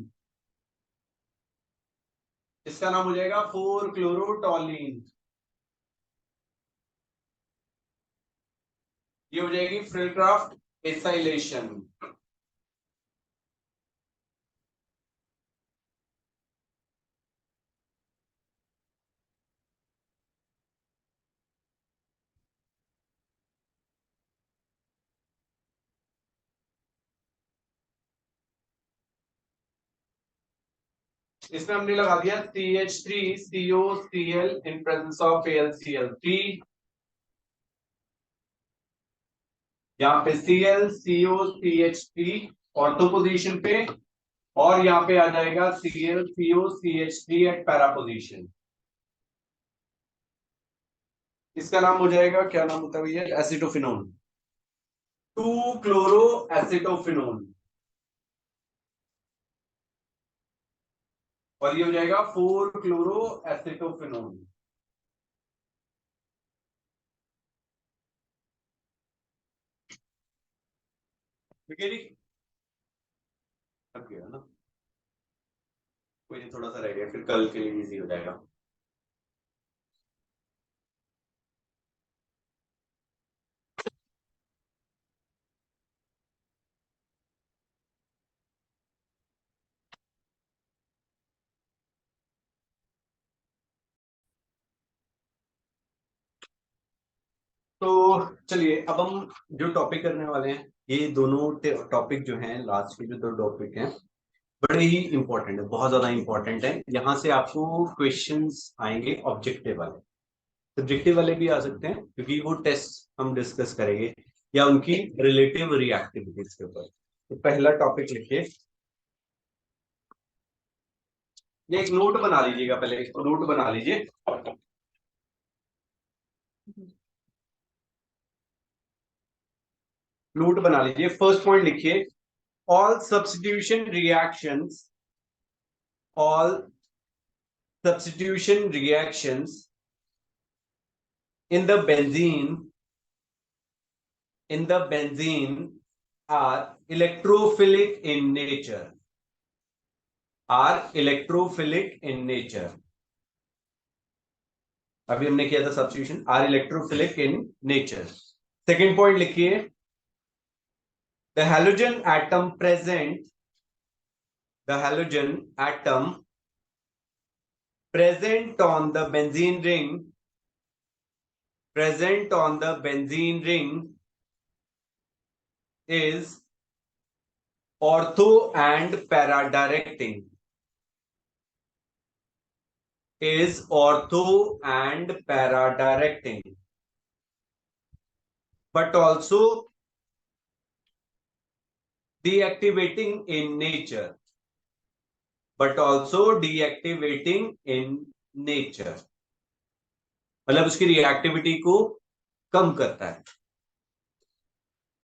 इसका नाम हो जाएगा 4 क्लोरोटोलीन। ये हो जाएगी फिल्डक्राफ्ट एसाइलेशन। इसमें हमने लगा दिया CH3COCl in presence of AlCl3, यहाँ पे ClCOCH3 ऑर्थो पोजीशन पे, और यहाँ पे आ जाएगा ClCOCH3 एट पैरा पोजीशन। इसका नाम हो जाएगा, क्या नाम होता है भैया? एसिटोफिनोन। 2 क्लोरो एसिटोफिनोन, और ये हो जाएगा 4 क्लोरो एसिटोफिनोन। ठीक है जी, अब गया ना, कोई नहीं, थोड़ा सा रह गया, फिर कल के लिए इजी हो जाएगा। तो चलिए, अब हम जो टॉपिक करने वाले हैं, ये दोनों टॉपिक जो हैं, लास्ट के जो 2 टॉपिक हैं, बड़े ही इंपॉर्टेंट है, बहुत ज्यादा इंपॉर्टेंट है। यहाँ से आपको क्वेश्चंस आएंगे ऑब्जेक्टिव वाले, सब्जेक्टिव वाले भी आ सकते हैं, क्योंकि वो टेस्ट हम डिस्कस करेंगे या उनकी रिलेटिव रिएक्टिविटीज के ऊपर। तो पहला टॉपिक लिखिए, ये एक नोट बना लीजिएगा, पहले इसको नोट बना लीजिए। नोट बना लीजिए, फर्स्ट पॉइंट लिखिए, all substitution reactions, all substitution reactions in the benzene are electrophilic in nature, अभी हमने किया था substitution, are electrophilic in nature. Second point लिखिए, the halogen atom present on the benzene ring is ortho and para directing, but also deactivating in nature, मतलब उसकी reactivity को कम करता है।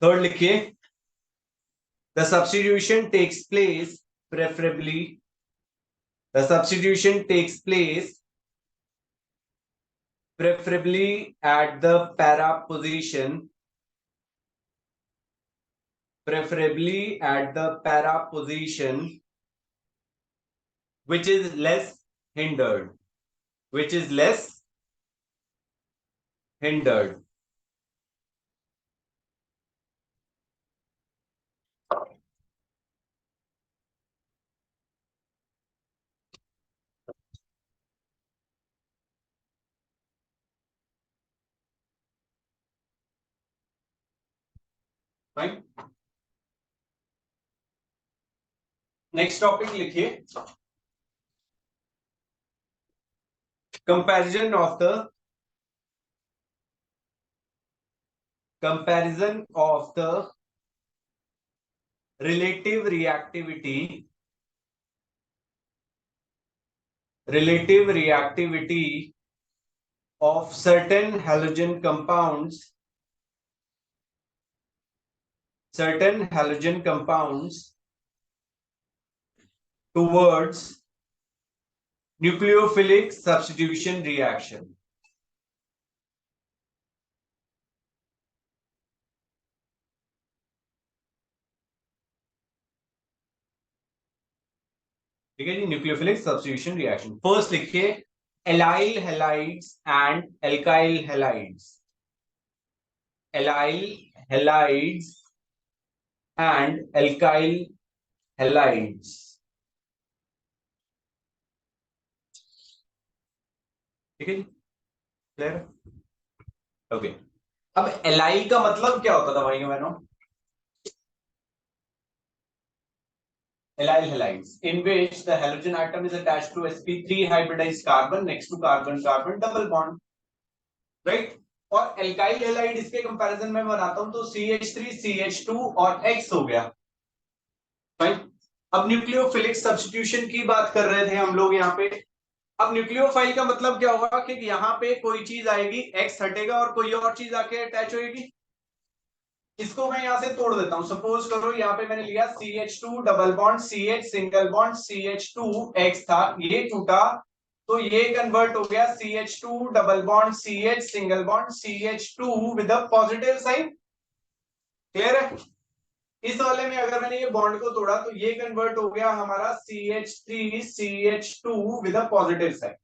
थर्ड लिखिए, the substitution takes place preferably at the para position preferably at the para position which is less hindered, which is less hindered. Right? Next topic लिखिए, comparison of the relative reactivity of certain halogen compounds towards nucleophilic substitution reaction. ठीक है जी, nucleophilic substitution reaction. First लिखिए allyl halides and alkyl halides, allyl halides and alkyl halides. ठीक है जी, clear? Okay, अब allyl का मतलब क्या होता था भाई बहनों? Allyl halides in which the halogen atom is attached to sp3 hybridized carbon next to carbon carbon double bond, right? और alkyl halide इसके कंपैरिजन में बनाता हूं तो CH3 CH2 और X हो गया, right? अब न्यूक्लियोफिलिक सब्स्टिट्यूशन की बात कर रहे थे हम लोग यहाँ पे। अब न्यूक्लियोफाइल का मतलब क्या होगा कि यहाँ पे कोई चीज आएगी, X हटेगा और कोई और चीज आके अटैच होगी। इसको मैं यहां से तोड़ देता हूं। सपोज करो यहाँ पे मैंने लिया CH2 double bond CH single bond CH2 X था, ये टूटा तो ये कन्वर्ट हो गया CH2 double bond CH single bond CH2 with a positive sign. Clear है? इस वाले में अगर मैंने ये बॉन्ड को तोड़ा तो ये कन्वर्ट हो गया हमारा CH3 CH2 with a positive sign.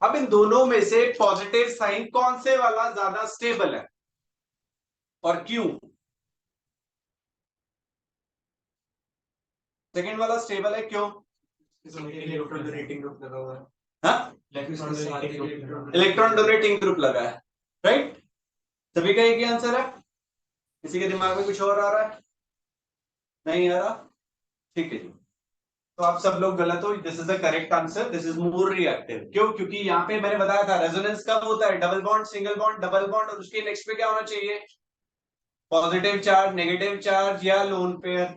अब इन दोनों में से पॉजिटिव साइन कौन से वाला ज्यादा स्टेबल है और क्यों? सेकंड वाला स्टेबल है, क्यों? इलेक्ट्रॉन डोनेटिंग ग्रुप लगा हुआ है। हाँ, इलेक्ट्रॉन डोनेटिंग ग्रुप लगा है, राइट? सभी का एक ही आंसर है? किसी के दिमाग में कुछ और आ रहा है? नहीं आ रहा? ठीक है जी, तो आप सब लोग गलत हो। This is the correct answer, this is more reactive. क्यों? क्योंकि यहाँ पे मैंने बताया था रेजोनेंस कब होता है? Double bond single bond double bond और उसके नेक्स्ट पे क्या होना चाहिए? पॉजिटिव चार्ज, नेगेटिव चार्ज या lone pair.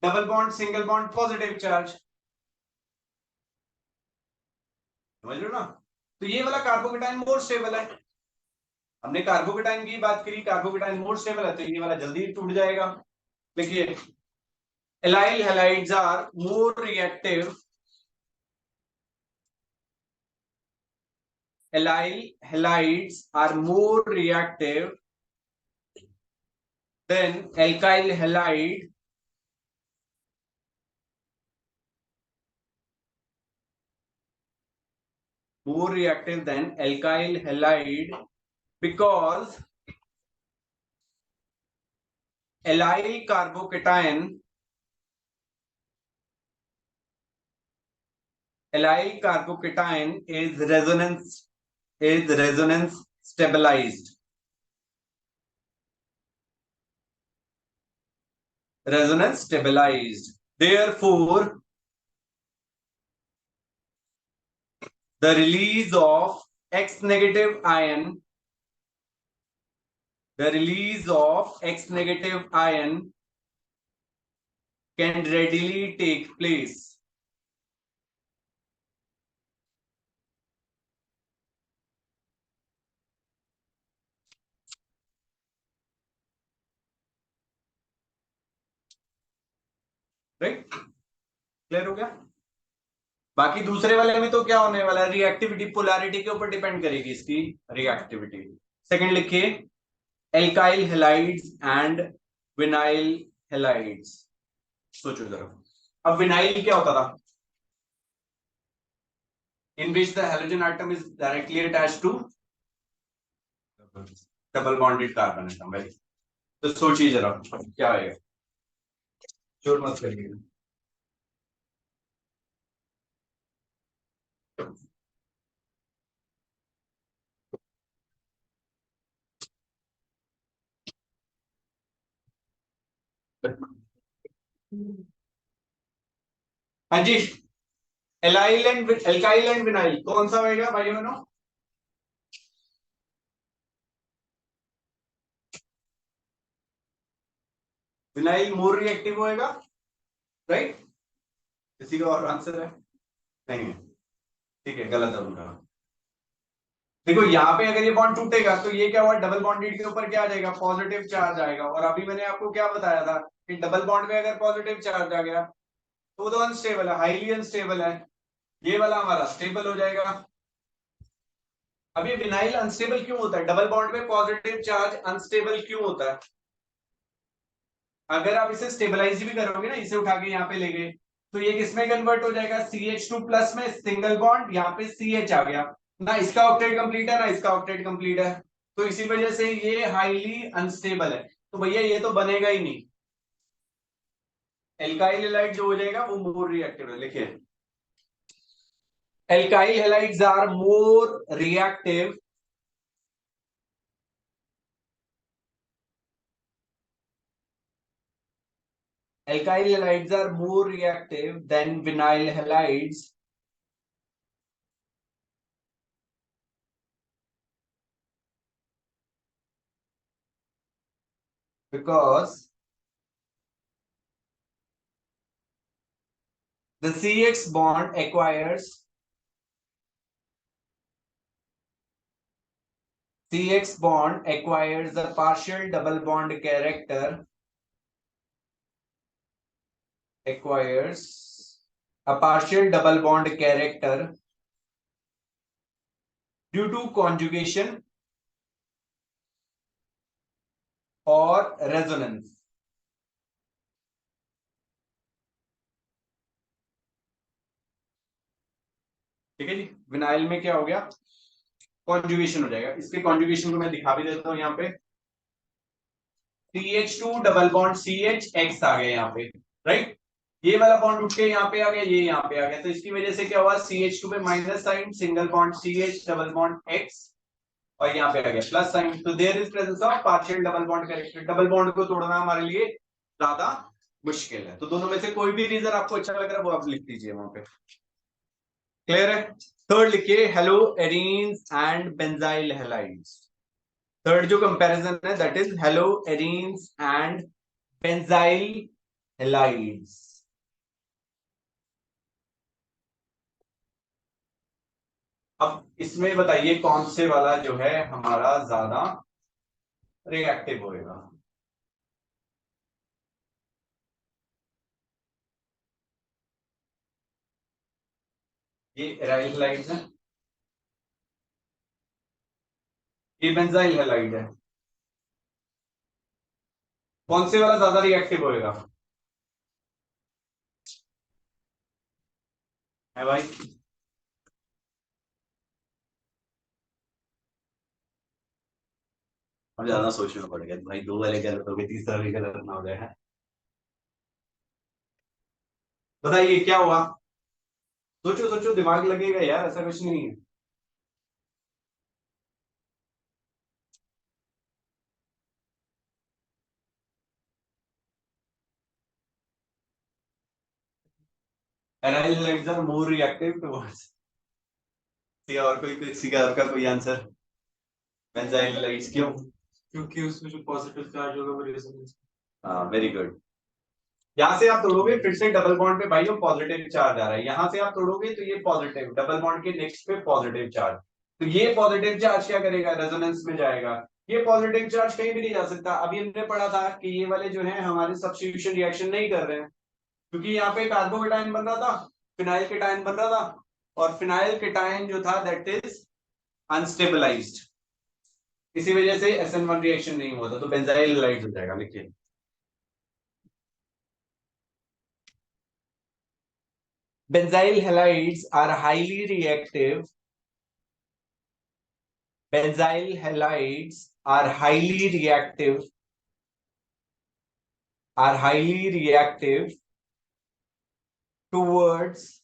Double bond single bond positive charge, समझ लो ना? तो ये वाला कार्बोकेटाइन मोर स्टेबल है। हमने कार्बोकेटाइन की बात करी, कार्बोकेटाइन मोर स्टेबल है तो ये वाला जल्दी टूट जाएगा। देखिए allyl halides are more reactive, allyl halides are more reactive than alkyl halide because allyl carbocation is resonance stabilized. Therefore the release of X negative ion can readily take place right. Clear हो गया? बाकी दूसरे वाले में तो क्या होने वाला है? रिएक्टिविटी पोलैरिटी के ऊपर डिपेंड करेगी इसकी रिएक्टिविटी। सेकंड लिखिए alkyl halides and vinyl halides. सोचो जरा, अब विनाइल क्या होता था? In which the halogen atom is directly attached to double bonded carbon atom, right? तो सोचिए जरा क्या आएगा, चोट मत करिए। हाँ जी, एल्काइल एंड विनाइल कौन सा होएगा भाई बहनों? विनाइल मोर रिएक्टिव होएगा, राइट? किसी का और आंसर है? नहीं है, ठीक है, गलत है उनका। देखो यहाँ पे अगर ये बॉन्ड टूटेगा तो ये क्या हुआ, डबल बॉन्डेड के ऊपर क्या आ जाएगा, पॉजिटिव चार्ज आएगा। और अभी मैंने आपको क्या बताया था कि डबल बॉन्ड में अगर पॉजिटिव चार्ज आ गया तो वो तो अनस्टेबल है, हाईली अनस्टेबल है। ये वाला हमारा स्टेबल हो जाएगा। अब ये विनाइल अनस्टेबल क्यों होता है? डबल बॉन्ड में पॉजिटिव चार्ज अनस्टेबल क्यों होता है? अगर आप इसे स्टेबलाइज भी करोगे ना, इसे उठा के यहाँ पे ले गए तो ये किसमें कन्वर्ट हो जाएगा, CH2 प्लस में, सिंगल बॉन्ड, यहाँ पे CH आ गया ना, इसका ऑक्टेट कंप्लीट है ना इसका ऑक्टेट कंप्लीट है, तो इसी वजह से ये हाईली अनस्टेबल है। तो भैया ये तो बनेगा ही नहीं, एल्काइल हैलाइड जो हो जाएगा वो मोर रिएक्टिव है। लिखिए, alkyl halides are more reactive alkyl halides are more reactive than vinyl halides because the CX bond acquires a partial double bond character, due to conjugation और resonance। ठीक है जी, विनाइल में क्या हो गया, कॉन्जुगेशन हो जाएगा। इसके कॉन्जुगेशन को मैं दिखा भी देता हूं यहाँ पे, CH2 डबल बॉन्ड CHX आ गया यहाँ पे, राइट? ये वाला बॉन्ड उठ के यहाँ पे आ गया, ये यहाँ पे आ गया, तो इसकी वजह से क्या हुआ, CH2 पे minus sign, single bond CH double bond X, और यहाँ पे आ गया प्लस साइन। तो there is presence of partial double bond character. Double bond को तोड़ना हमारे लिए ज्यादा मुश्किल है। तो दोनों में से कोई भी रीजन आपको अच्छा लग रहा है वो आप लिख दीजिए वहां पे। क्लियर है? थर्ड लिखिए, hello arenes and benzyl halides. Third जो कंपैरिजन है that is hello arenes and benzyl halides. अब इसमें बताइए कौन से वाला जो है हमारा ज्यादा रिएक्टिव होएगा? ये एराइल हैलाइड्स है, ये बेंजाइल हैलाइड है। कौन से वाला ज्यादा रिएक्टिव होएगा है भाई? अब ज्यादा सोचना पड़ेगा भाई, दो वाले गलत हो गए, तीसरा भी गलत ना हो जाए। बताइए क्या हुआ, सोचो सोचो, दिमाग लगेगा यार, ऐसा कुछ नहीं है। Aryl halides are more reactive towards, और कोई किसी का आपका कोई आंसर? बेंजाइल हैलाइड्स क्यों? क्योंकि उसमें जो पॉजिटिव चार्ज होगा वो रेजोनेंस। हाँ वेरी गुड। यहाँ से आप तोड़ोगे फिर से डबल बॉन्ड पे भाई वो पॉजिटिव चार्ज आ रहा है, यहाँ से आप तोड़ोगे तो ये पॉजिटिव, डबल बॉन्ड के नेक्स्ट पे पॉजिटिव चार्ज, तो ये पॉजिटिव चार्ज क्या करेगा, रेजोनेंस में जाएगा। ये पॉजिटिव चार्ज कहीं भी नहीं जा सकता। अभी हमने पढ़ा था कि ये वाले जो है हमारे सब्स्टिट्यूशन रिएक्शन नहीं कर रहे हैं, क्योंकि यहाँ पे कार्बोकेटाइन बन रहा था, फिनाइल केटाइन बन रहा था, और फिनाइल केटाइन जो था दैट इज अनस्टेबलाइज्ड, इसी वजह से SN1 रिएक्शन नहीं हुआ था, तो बेंजाइल हैलाइड हो जाएगा। लिखिए, Benzyl halides are highly reactive. Benzyl halides are highly reactive. Are highly reactive towards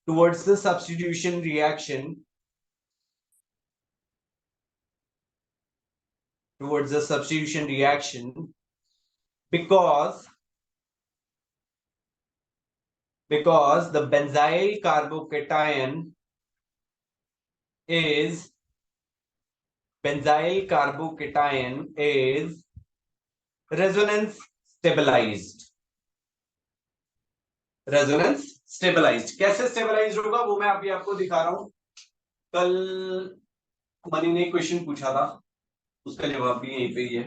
towards the substitution reaction. Towards the substitution reaction because the benzyl carbocation is resonance stabilized. Resonance stabilized कैसे stabilized होगा वो मैं अभी आपको दिखा रहा हूं. कल मनी ने क्वेश्चन पूछा था, उसका जवाब भी यहीं पे ही है.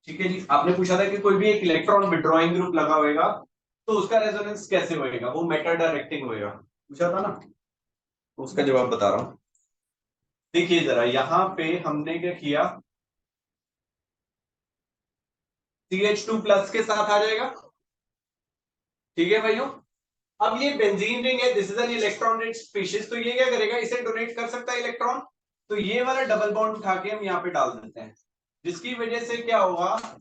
ठीक है जी, आपने पूछा था कि कोई भी एक इलेक्ट्रॉन विड्रॉइंग ग्रुप लगा होगा तो उसका रेजोनेंस कैसे होएगा, वो मेटा डायरेक्टिंग होएगा, पूछा था ना. तो उसका जवाब बता रहा हूं. देखिए जरा यहां पे हमने क्या किया, CH2 प्लस के साथ आ जाएगा. ठीक है भाइयों, अब ये बेंजीन रिंग है, this is an electron rich species, तो ये क्या करेगा, इसे डोनेट कर सकता है इलेक्ट्रॉन. तो ये वाला डबल बॉन्ड उठा के हम यहाँ पे डाल देते हैं, जिसकी वजह से क्या होगा,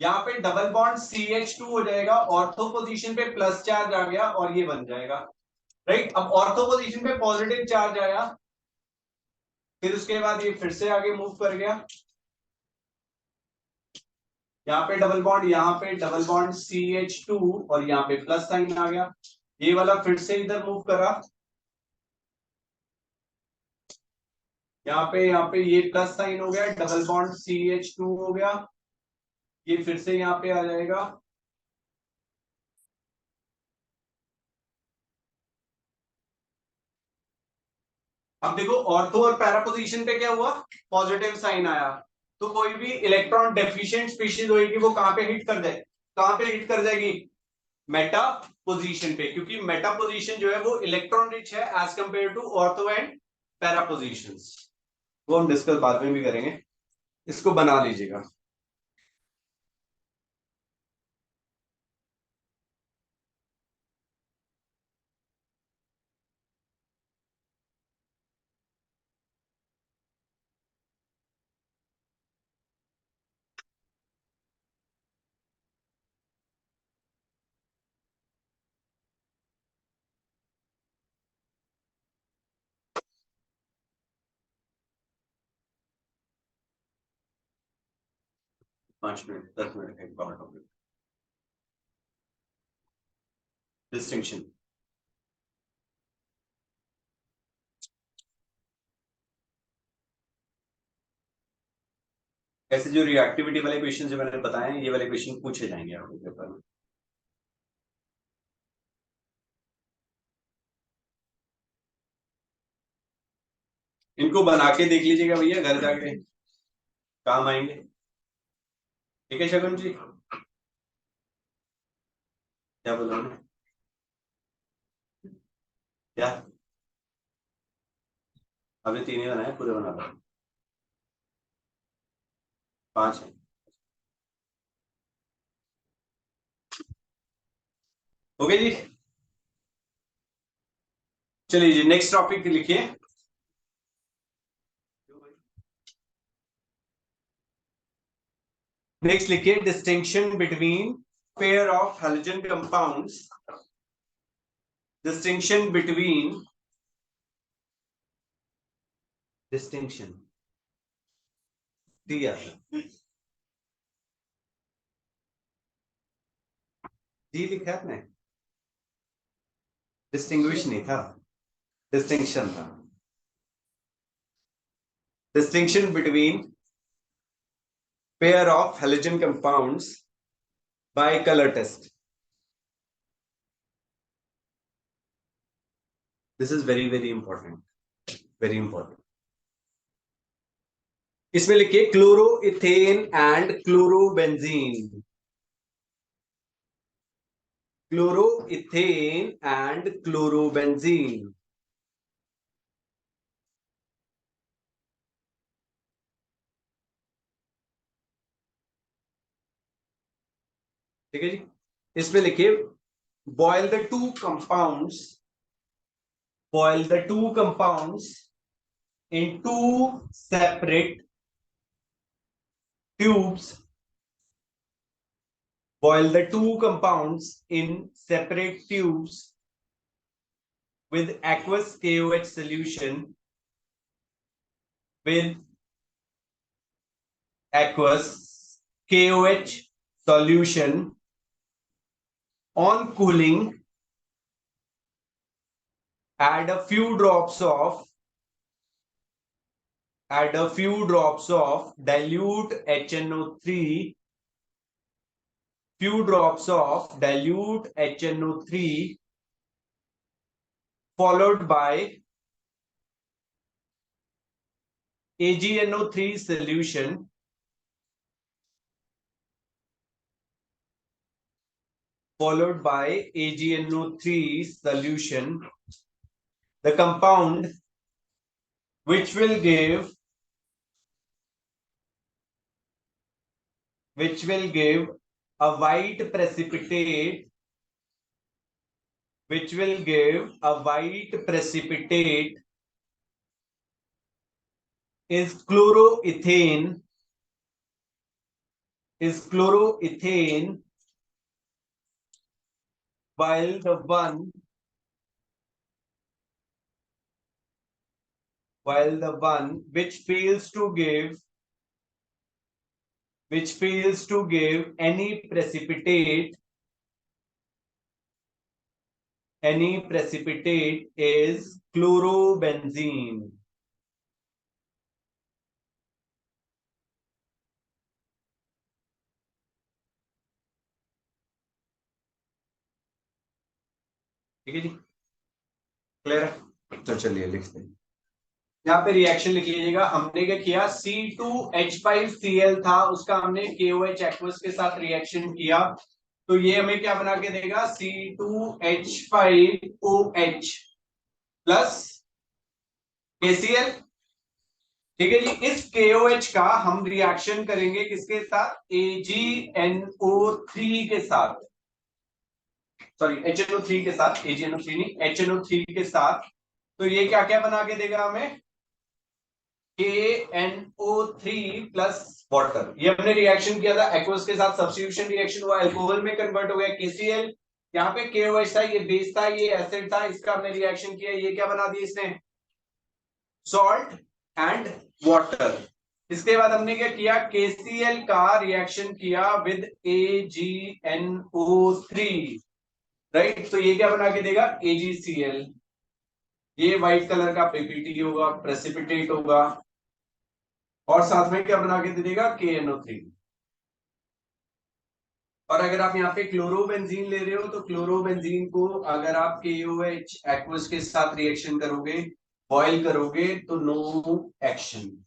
यहाँ पे डबल बॉन्ड CH2 हो जाएगा, ऑर्थो पोजीशन पे प्लस चार्ज आ गया और ये बन जाएगा. राइट, अब ऑर्थो पोजीशन पे पॉजिटिव चार्ज आया, फिर उसके बाद ये फिर से आगे मूव कर गया, यहाँ पे डबल बॉन्ड, यहाँ पे डबल बॉन्ड CH2 और यहाँ पे प्लस साइन आ गया, ये वाला फिर से इधर मूव करा, यहाँ पे ये प्लस साइन हो गया, डबल बॉन्ड CH2 हो गया, ये फिर से यहाँ पे आ जाएगा. अब देखो ऑर्थो और पैरा पोजीशन पे क्या हुआ, पॉजिटिव साइन आया, तो कोई भी इलेक्ट्रॉन डेफिशिएंट स्पीशीज होगी वो कहां पे हिट कर जाए, कहां पे हिट कर जाएगी, मेटा पोजीशन पे, क्योंकि मेटा पोजीशन जो है वो इलेक्ट्रॉन रिच है as compare to ortho and para positions. वो हम डिस्कस बाद में भी करेंगे, इसको बना लीजिएगा. पांच मिनट 10 मिनट एक बार टॉपिक डिस्टिंक्शन. ऐसे जो रिएक्टिविटी वाले क्वेश्चन जो मैंने बताए हैं, ये वाले क्वेश्चन पूछे जाएंगे आपके पेपर में. इनको बना के देख लीजिएगा भैया, घर जाके काम आएंगे. ठीक है शगुन जी, क्या बोला मैं? क्या अभी 3 ही बनाए, पूरे बना रहा हूं. 5 है. ओके जी, चलिए जी नेक्स्ट टॉपिक लिखिए. नेक्स्ट लिखिए, distinction between pair of halogen compounds. Distinction between distinction दिया जी लिखा है आपने, डिस्टिंग्विश नहीं था, डिस्टिंक्शन था. Distinction between pair of halogen compounds by colour test. This is very very important, very important. इसमें लिखिए chloro ethane and chlorobenzene. Chloro ethane and chlorobenzene. ठीक है जी, इसमें लिखिए boil the two compounds, boil the two compounds in two separate tubes, boil the two compounds in separate tubes with aqueous KOH solution, with aqueous KOH solution. On cooling, add a few drops of dilute HNO3, few drops of dilute HNO3, followed by AgNO3 solution, followed by AgNO3 solution, the compound which will give a white precipitate, which will give a white precipitate is chloroethane, while the one which fails to give any precipitate is chlorobenzene. ठीक है जी, clear है? तो चलिए लिखते हैं, यहाँ पे reaction लिख लीजिएगा। हमने क्या किया, C2H5Cl था, उसका हमने KOH एक्वस के साथ रिएक्शन किया, तो ये हमें क्या बना के देगा, C2H5OH प्लस KCl। ठीक है जी, इस KOH का हम रिएक्शन करेंगे किसके साथ, AgNO3 के साथ, सॉरी HNO3 के साथ, AgNO3 नहीं, HNO3 के साथ। तो ये क्या क्या बना के देगा हमें, KNO3 प्लस वाटर। ये हमने रिएक्शन किया था एक्वस के साथ, सब्स्टिट्यूशन रिएक्शन हुआ, अल्कोहल में कन्वर्ट हो गया KCl। यहाँ पे KOH था, ये बेस था, ये एसिड था, इसका हमने रिएक्शन किया, ये क्या बना दिया इसने, सॉल्ट एंड वाटर। इसके बाद हमने क्या किया, KCl का रिएक्शन किया विद AgNO3, राइट। तो ये क्या बना के देगा, AgCl। ये व्हाइट कलर का पीपीटी होगा, प्रेसिपिटेट होगा, और साथ में क्या बना के दे देगा, KNO3। और अगर आप यहाँ पे क्लोरोबेंजीन ले रहे हो, तो क्लोरोबेंजीन को अगर आप KOH एक्वस के साथ रिएक्शन करोगे, बॉयल करोगे, तो नो एक्शन।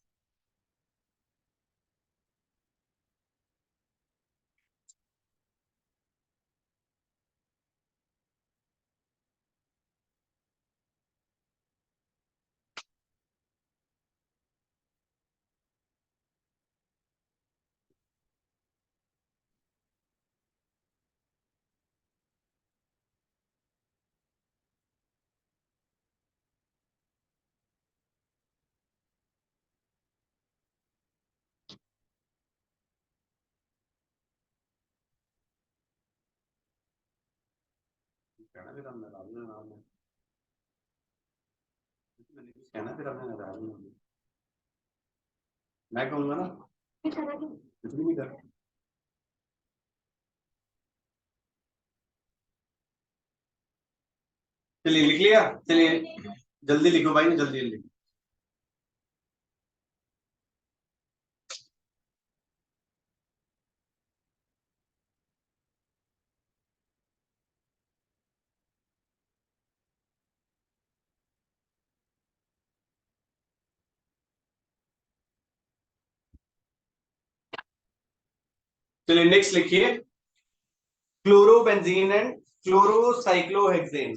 कहना फिर हमने डालना नाम है, मैंने कुछ कहना फिर हमने डालना, मैं कहूंगा ना कुछ भी नहीं कर। चलिए लिख लिया, चलिए जल्दी लिखो भाई, जल्दी जल्दी। चलिए नेक्स्ट लिखिए, chlorobenzene and chlorocyclohexane.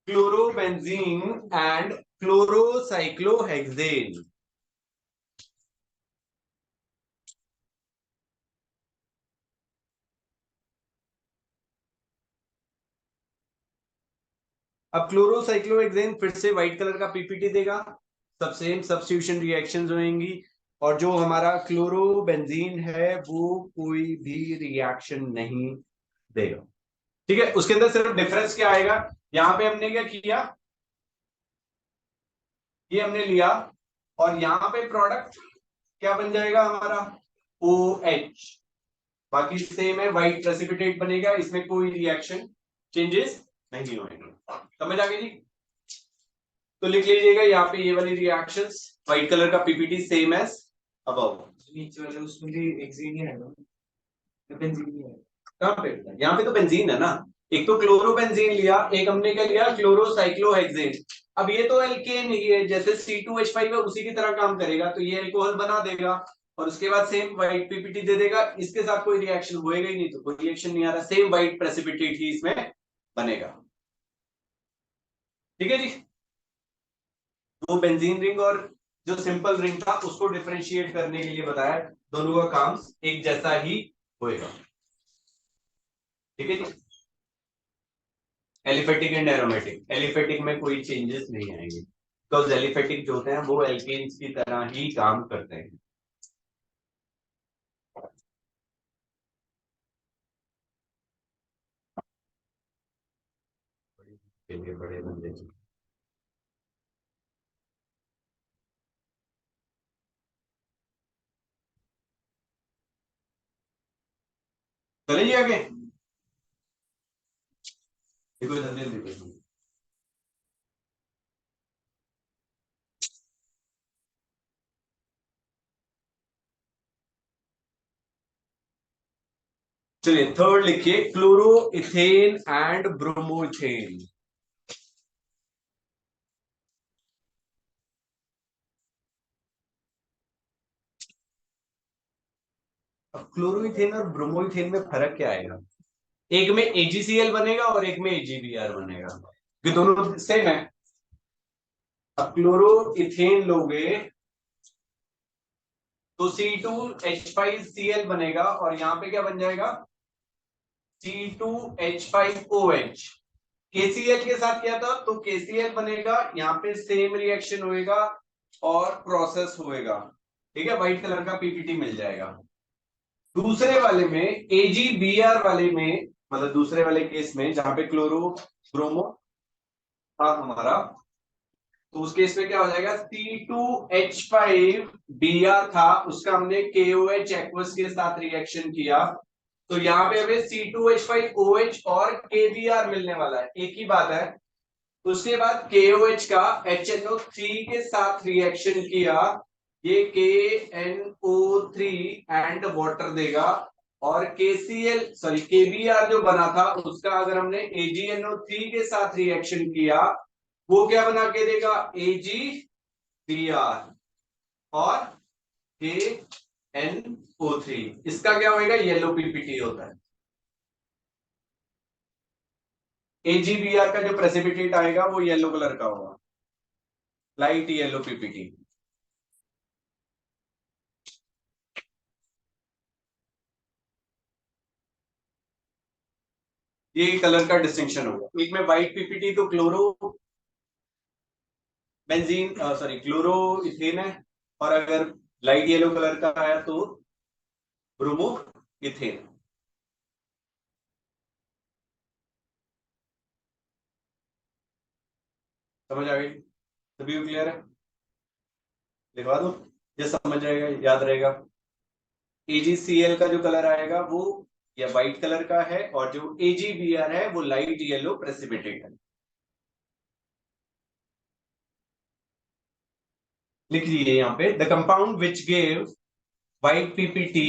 Chlorobenzene and chlorocyclohexane. अब क्लोरोसाइक्लोहेक्सेन फिर से व्हाइट कलर का पीपीटी देगा, सब सेम सब्स्टिट्यूशन रिएक्शंस होंगी, और जो हमारा क्लोरोबेंजीन है वो कोई भी रिएक्शन नहीं देगा। ठीक है, उसके अंदर सिर्फ डिफरेंस क्या आएगा, यहां पे हमने क्या किया, ये हमने लिया, और यहां पे प्रोडक्ट क्या बन जाएगा हमारा, OH। बाकी सेम है, व्हाइट प्रेसिपिटेट बनेगा, इसमें कोई रिएक्शन चेंजेस नहीं होंगे। समझ आ गई जी? तो लिख लीजिएगा यहाँ पे ये वाली रिएक्शंस, व्हाइट कलर का पीपीटी सेम एज अबव। नीचे वाले उसमें भी एक्सिन ही है ना, बेंजीन ही है। कहां पे, यहाँ पे तो बेंजीन है ना, एक तो क्लोरोबेंजीन लिया, एक हमने क्या लिया, क्लोरोसाइक्लोहेक्सेन। अब ये तो एल्केन ही है, जैसे C2H5 है उसी की तरह काम करेगा, तो ये अल्कोहल बना देगा, और उसके बाद सेम व्हाइट पीपीटी दे देगा, इसके साथ कोई रिएक्शन होएगा ही नहीं, तो कोई रिएक्शन नहीं आ रहा, सेम व्हाइट प्रेसिपिटेट ही इसमें बनेगा। ठीक है जी, वो बेंजीन रिंग और जो सिंपल रिंग था उसको डिफरेंशिएट करने के लिए बताया, दोनों का काम एक जैसा ही होएगा। ठीक है जी, एलिफेटिक एंड एरोमेटिक, एलिफेटिक में कोई चेंजेस नहीं आएंगे, बिकॉज एलिफेटिक जो होते हैं वो एल्केन्स की तरह ही काम करते हैं। चलिए बड़े बंदे जी, चले जी आगे, देखो इधर देखो। चलिए थर्ड लिखिए, क्लोरो इथेन एंड ब्रोमोइथेन। अब क्लोरोइथेन और ब्रोमोइथेन में फर्क क्या आएगा, एक में AgCl बनेगा और एक में AgBr बनेगा, ये दोनों सेम है। अब क्लोरो इथेन लोगे तो C2H5Cl बनेगा, और यहां पे क्या बन जाएगा, C2H5OH। KCl के साथ क्या था, तो KCl बनेगा, यहाँ पे सेम रिएक्शन होएगा और प्रोसेस होएगा। ठीक है, व्हाइट कलर का पीपीटी मिल जाएगा। दूसरे वाले में AgBr वाले में, मतलब दूसरे वाले केस में जहां पे क्लोरो ब्रोमो था हमारा, तो उस केस में क्या हो जाएगा, C2H5Br था, उसका हमने KOH एक्वस के साथ रिएक्शन किया, तो यहाँ पे हमें C2H5OH और KBr मिलने वाला है, एक ही बात है। उसके बाद KOH का HNO3 के साथ रिएक्शन किया, ये KNO3 एंड वाटर देगा, और KBr जो बना था उसका अगर हमने AgNO3 के साथ रिएक्शन किया, वो क्या बना के देगा, AgBr और KNO3, इसका क्या होगा, येलो पीपीटी होता है। AgBr का जो प्रेसिपिटेट आएगा वो येलो कलर का होगा, लाइट येलो पीपीटी। ये कलर का डिस्टिंक्शन होगा, एक में व्हाइट पीपीटी तो chloro benzene sorry chloro ethane है, और अगर लाइट येलो कलर का है तो ब्रोमो इथेन। समझ आ गई, सभी को क्लियर है, लिखवा दो, ये समझ जाएगा, याद रहेगा। AgCl का जो कलर आएगा वो या व्हाइट कलर का है, और जो AgBr है वो लाइट येलो प्रेसिपिटेट है। लिख लीजिए यहाँ पे, the compound which gave white PPT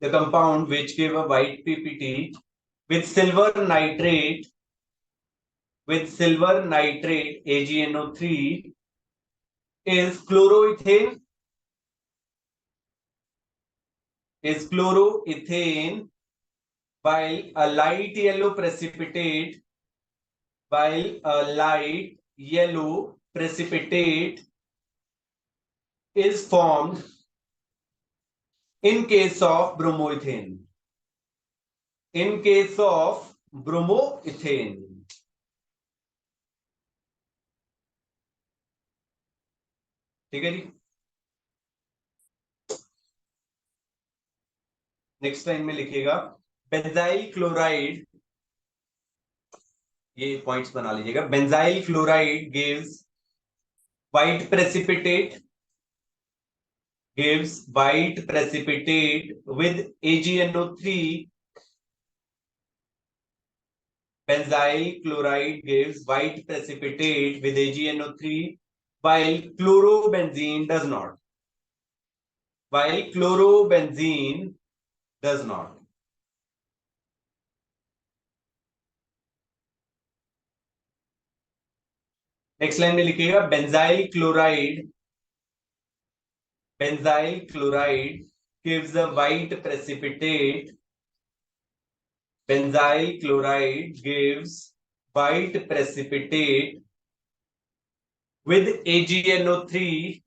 the compound which gave a white PPT with silver nitrate with silver nitrate AgNO3 is chloroethane. Is chloroethane, while a light yellow precipitate, is formed in case of bromoethane. In case of bromoethane. ठीक है जी. Next line में लिखिएगा benzyl chloride. ये points बना लीजिएगा. Benzyl chloride gives white precipitate with AgNO3. Benzyl chloride gives white precipitate with AgNO3, while chlorobenzene does not. Next line में लिखिएगा benzyl chloride gives a white precipitate. Benzyl chloride gives white precipitate with AgNO3.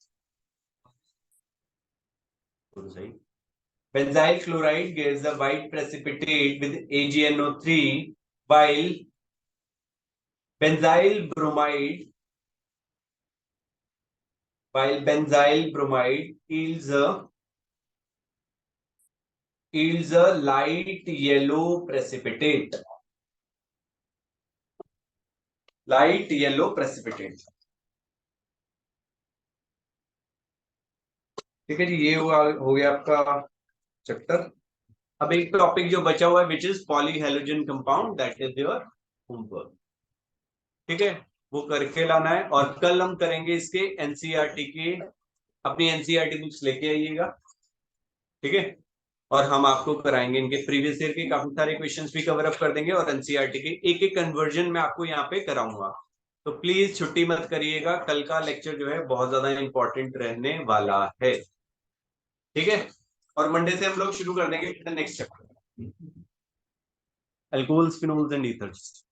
Benzyl chloride gives a white precipitate with AgNO3, while benzyl bromide yields a light yellow precipitate. ठीक है जी. ये हो गया आपका chapter. अब एक टॉपिक जो बचा हुआ है which is polyhalogen compound, that is your homework. ठीक है, वो करके लाना है. और कल हम करेंगे इसके एनसीईआरटी के. अपनी एनसीईआरटी बुक्स लेके आइएगा. ठीक है, और हम आपको कराएंगे इनके प्रीवियस ईयर के काफी सारे क्वेश्चंस भी कवर अप कर देंगे और एनसीईआरटी के एक एक कन्वर्जन में आपको यहाँ पे कराऊंगा. तो प्लीज छुट्टी मत करिएगा. कल का लेक्चर जो है बहुत ज्यादा इंपॉर्टेंट रहने वाला है. ठीक है, और मंडे से हम लोग शुरू कर देंगे next chapter, alcohols, phenols and ethers.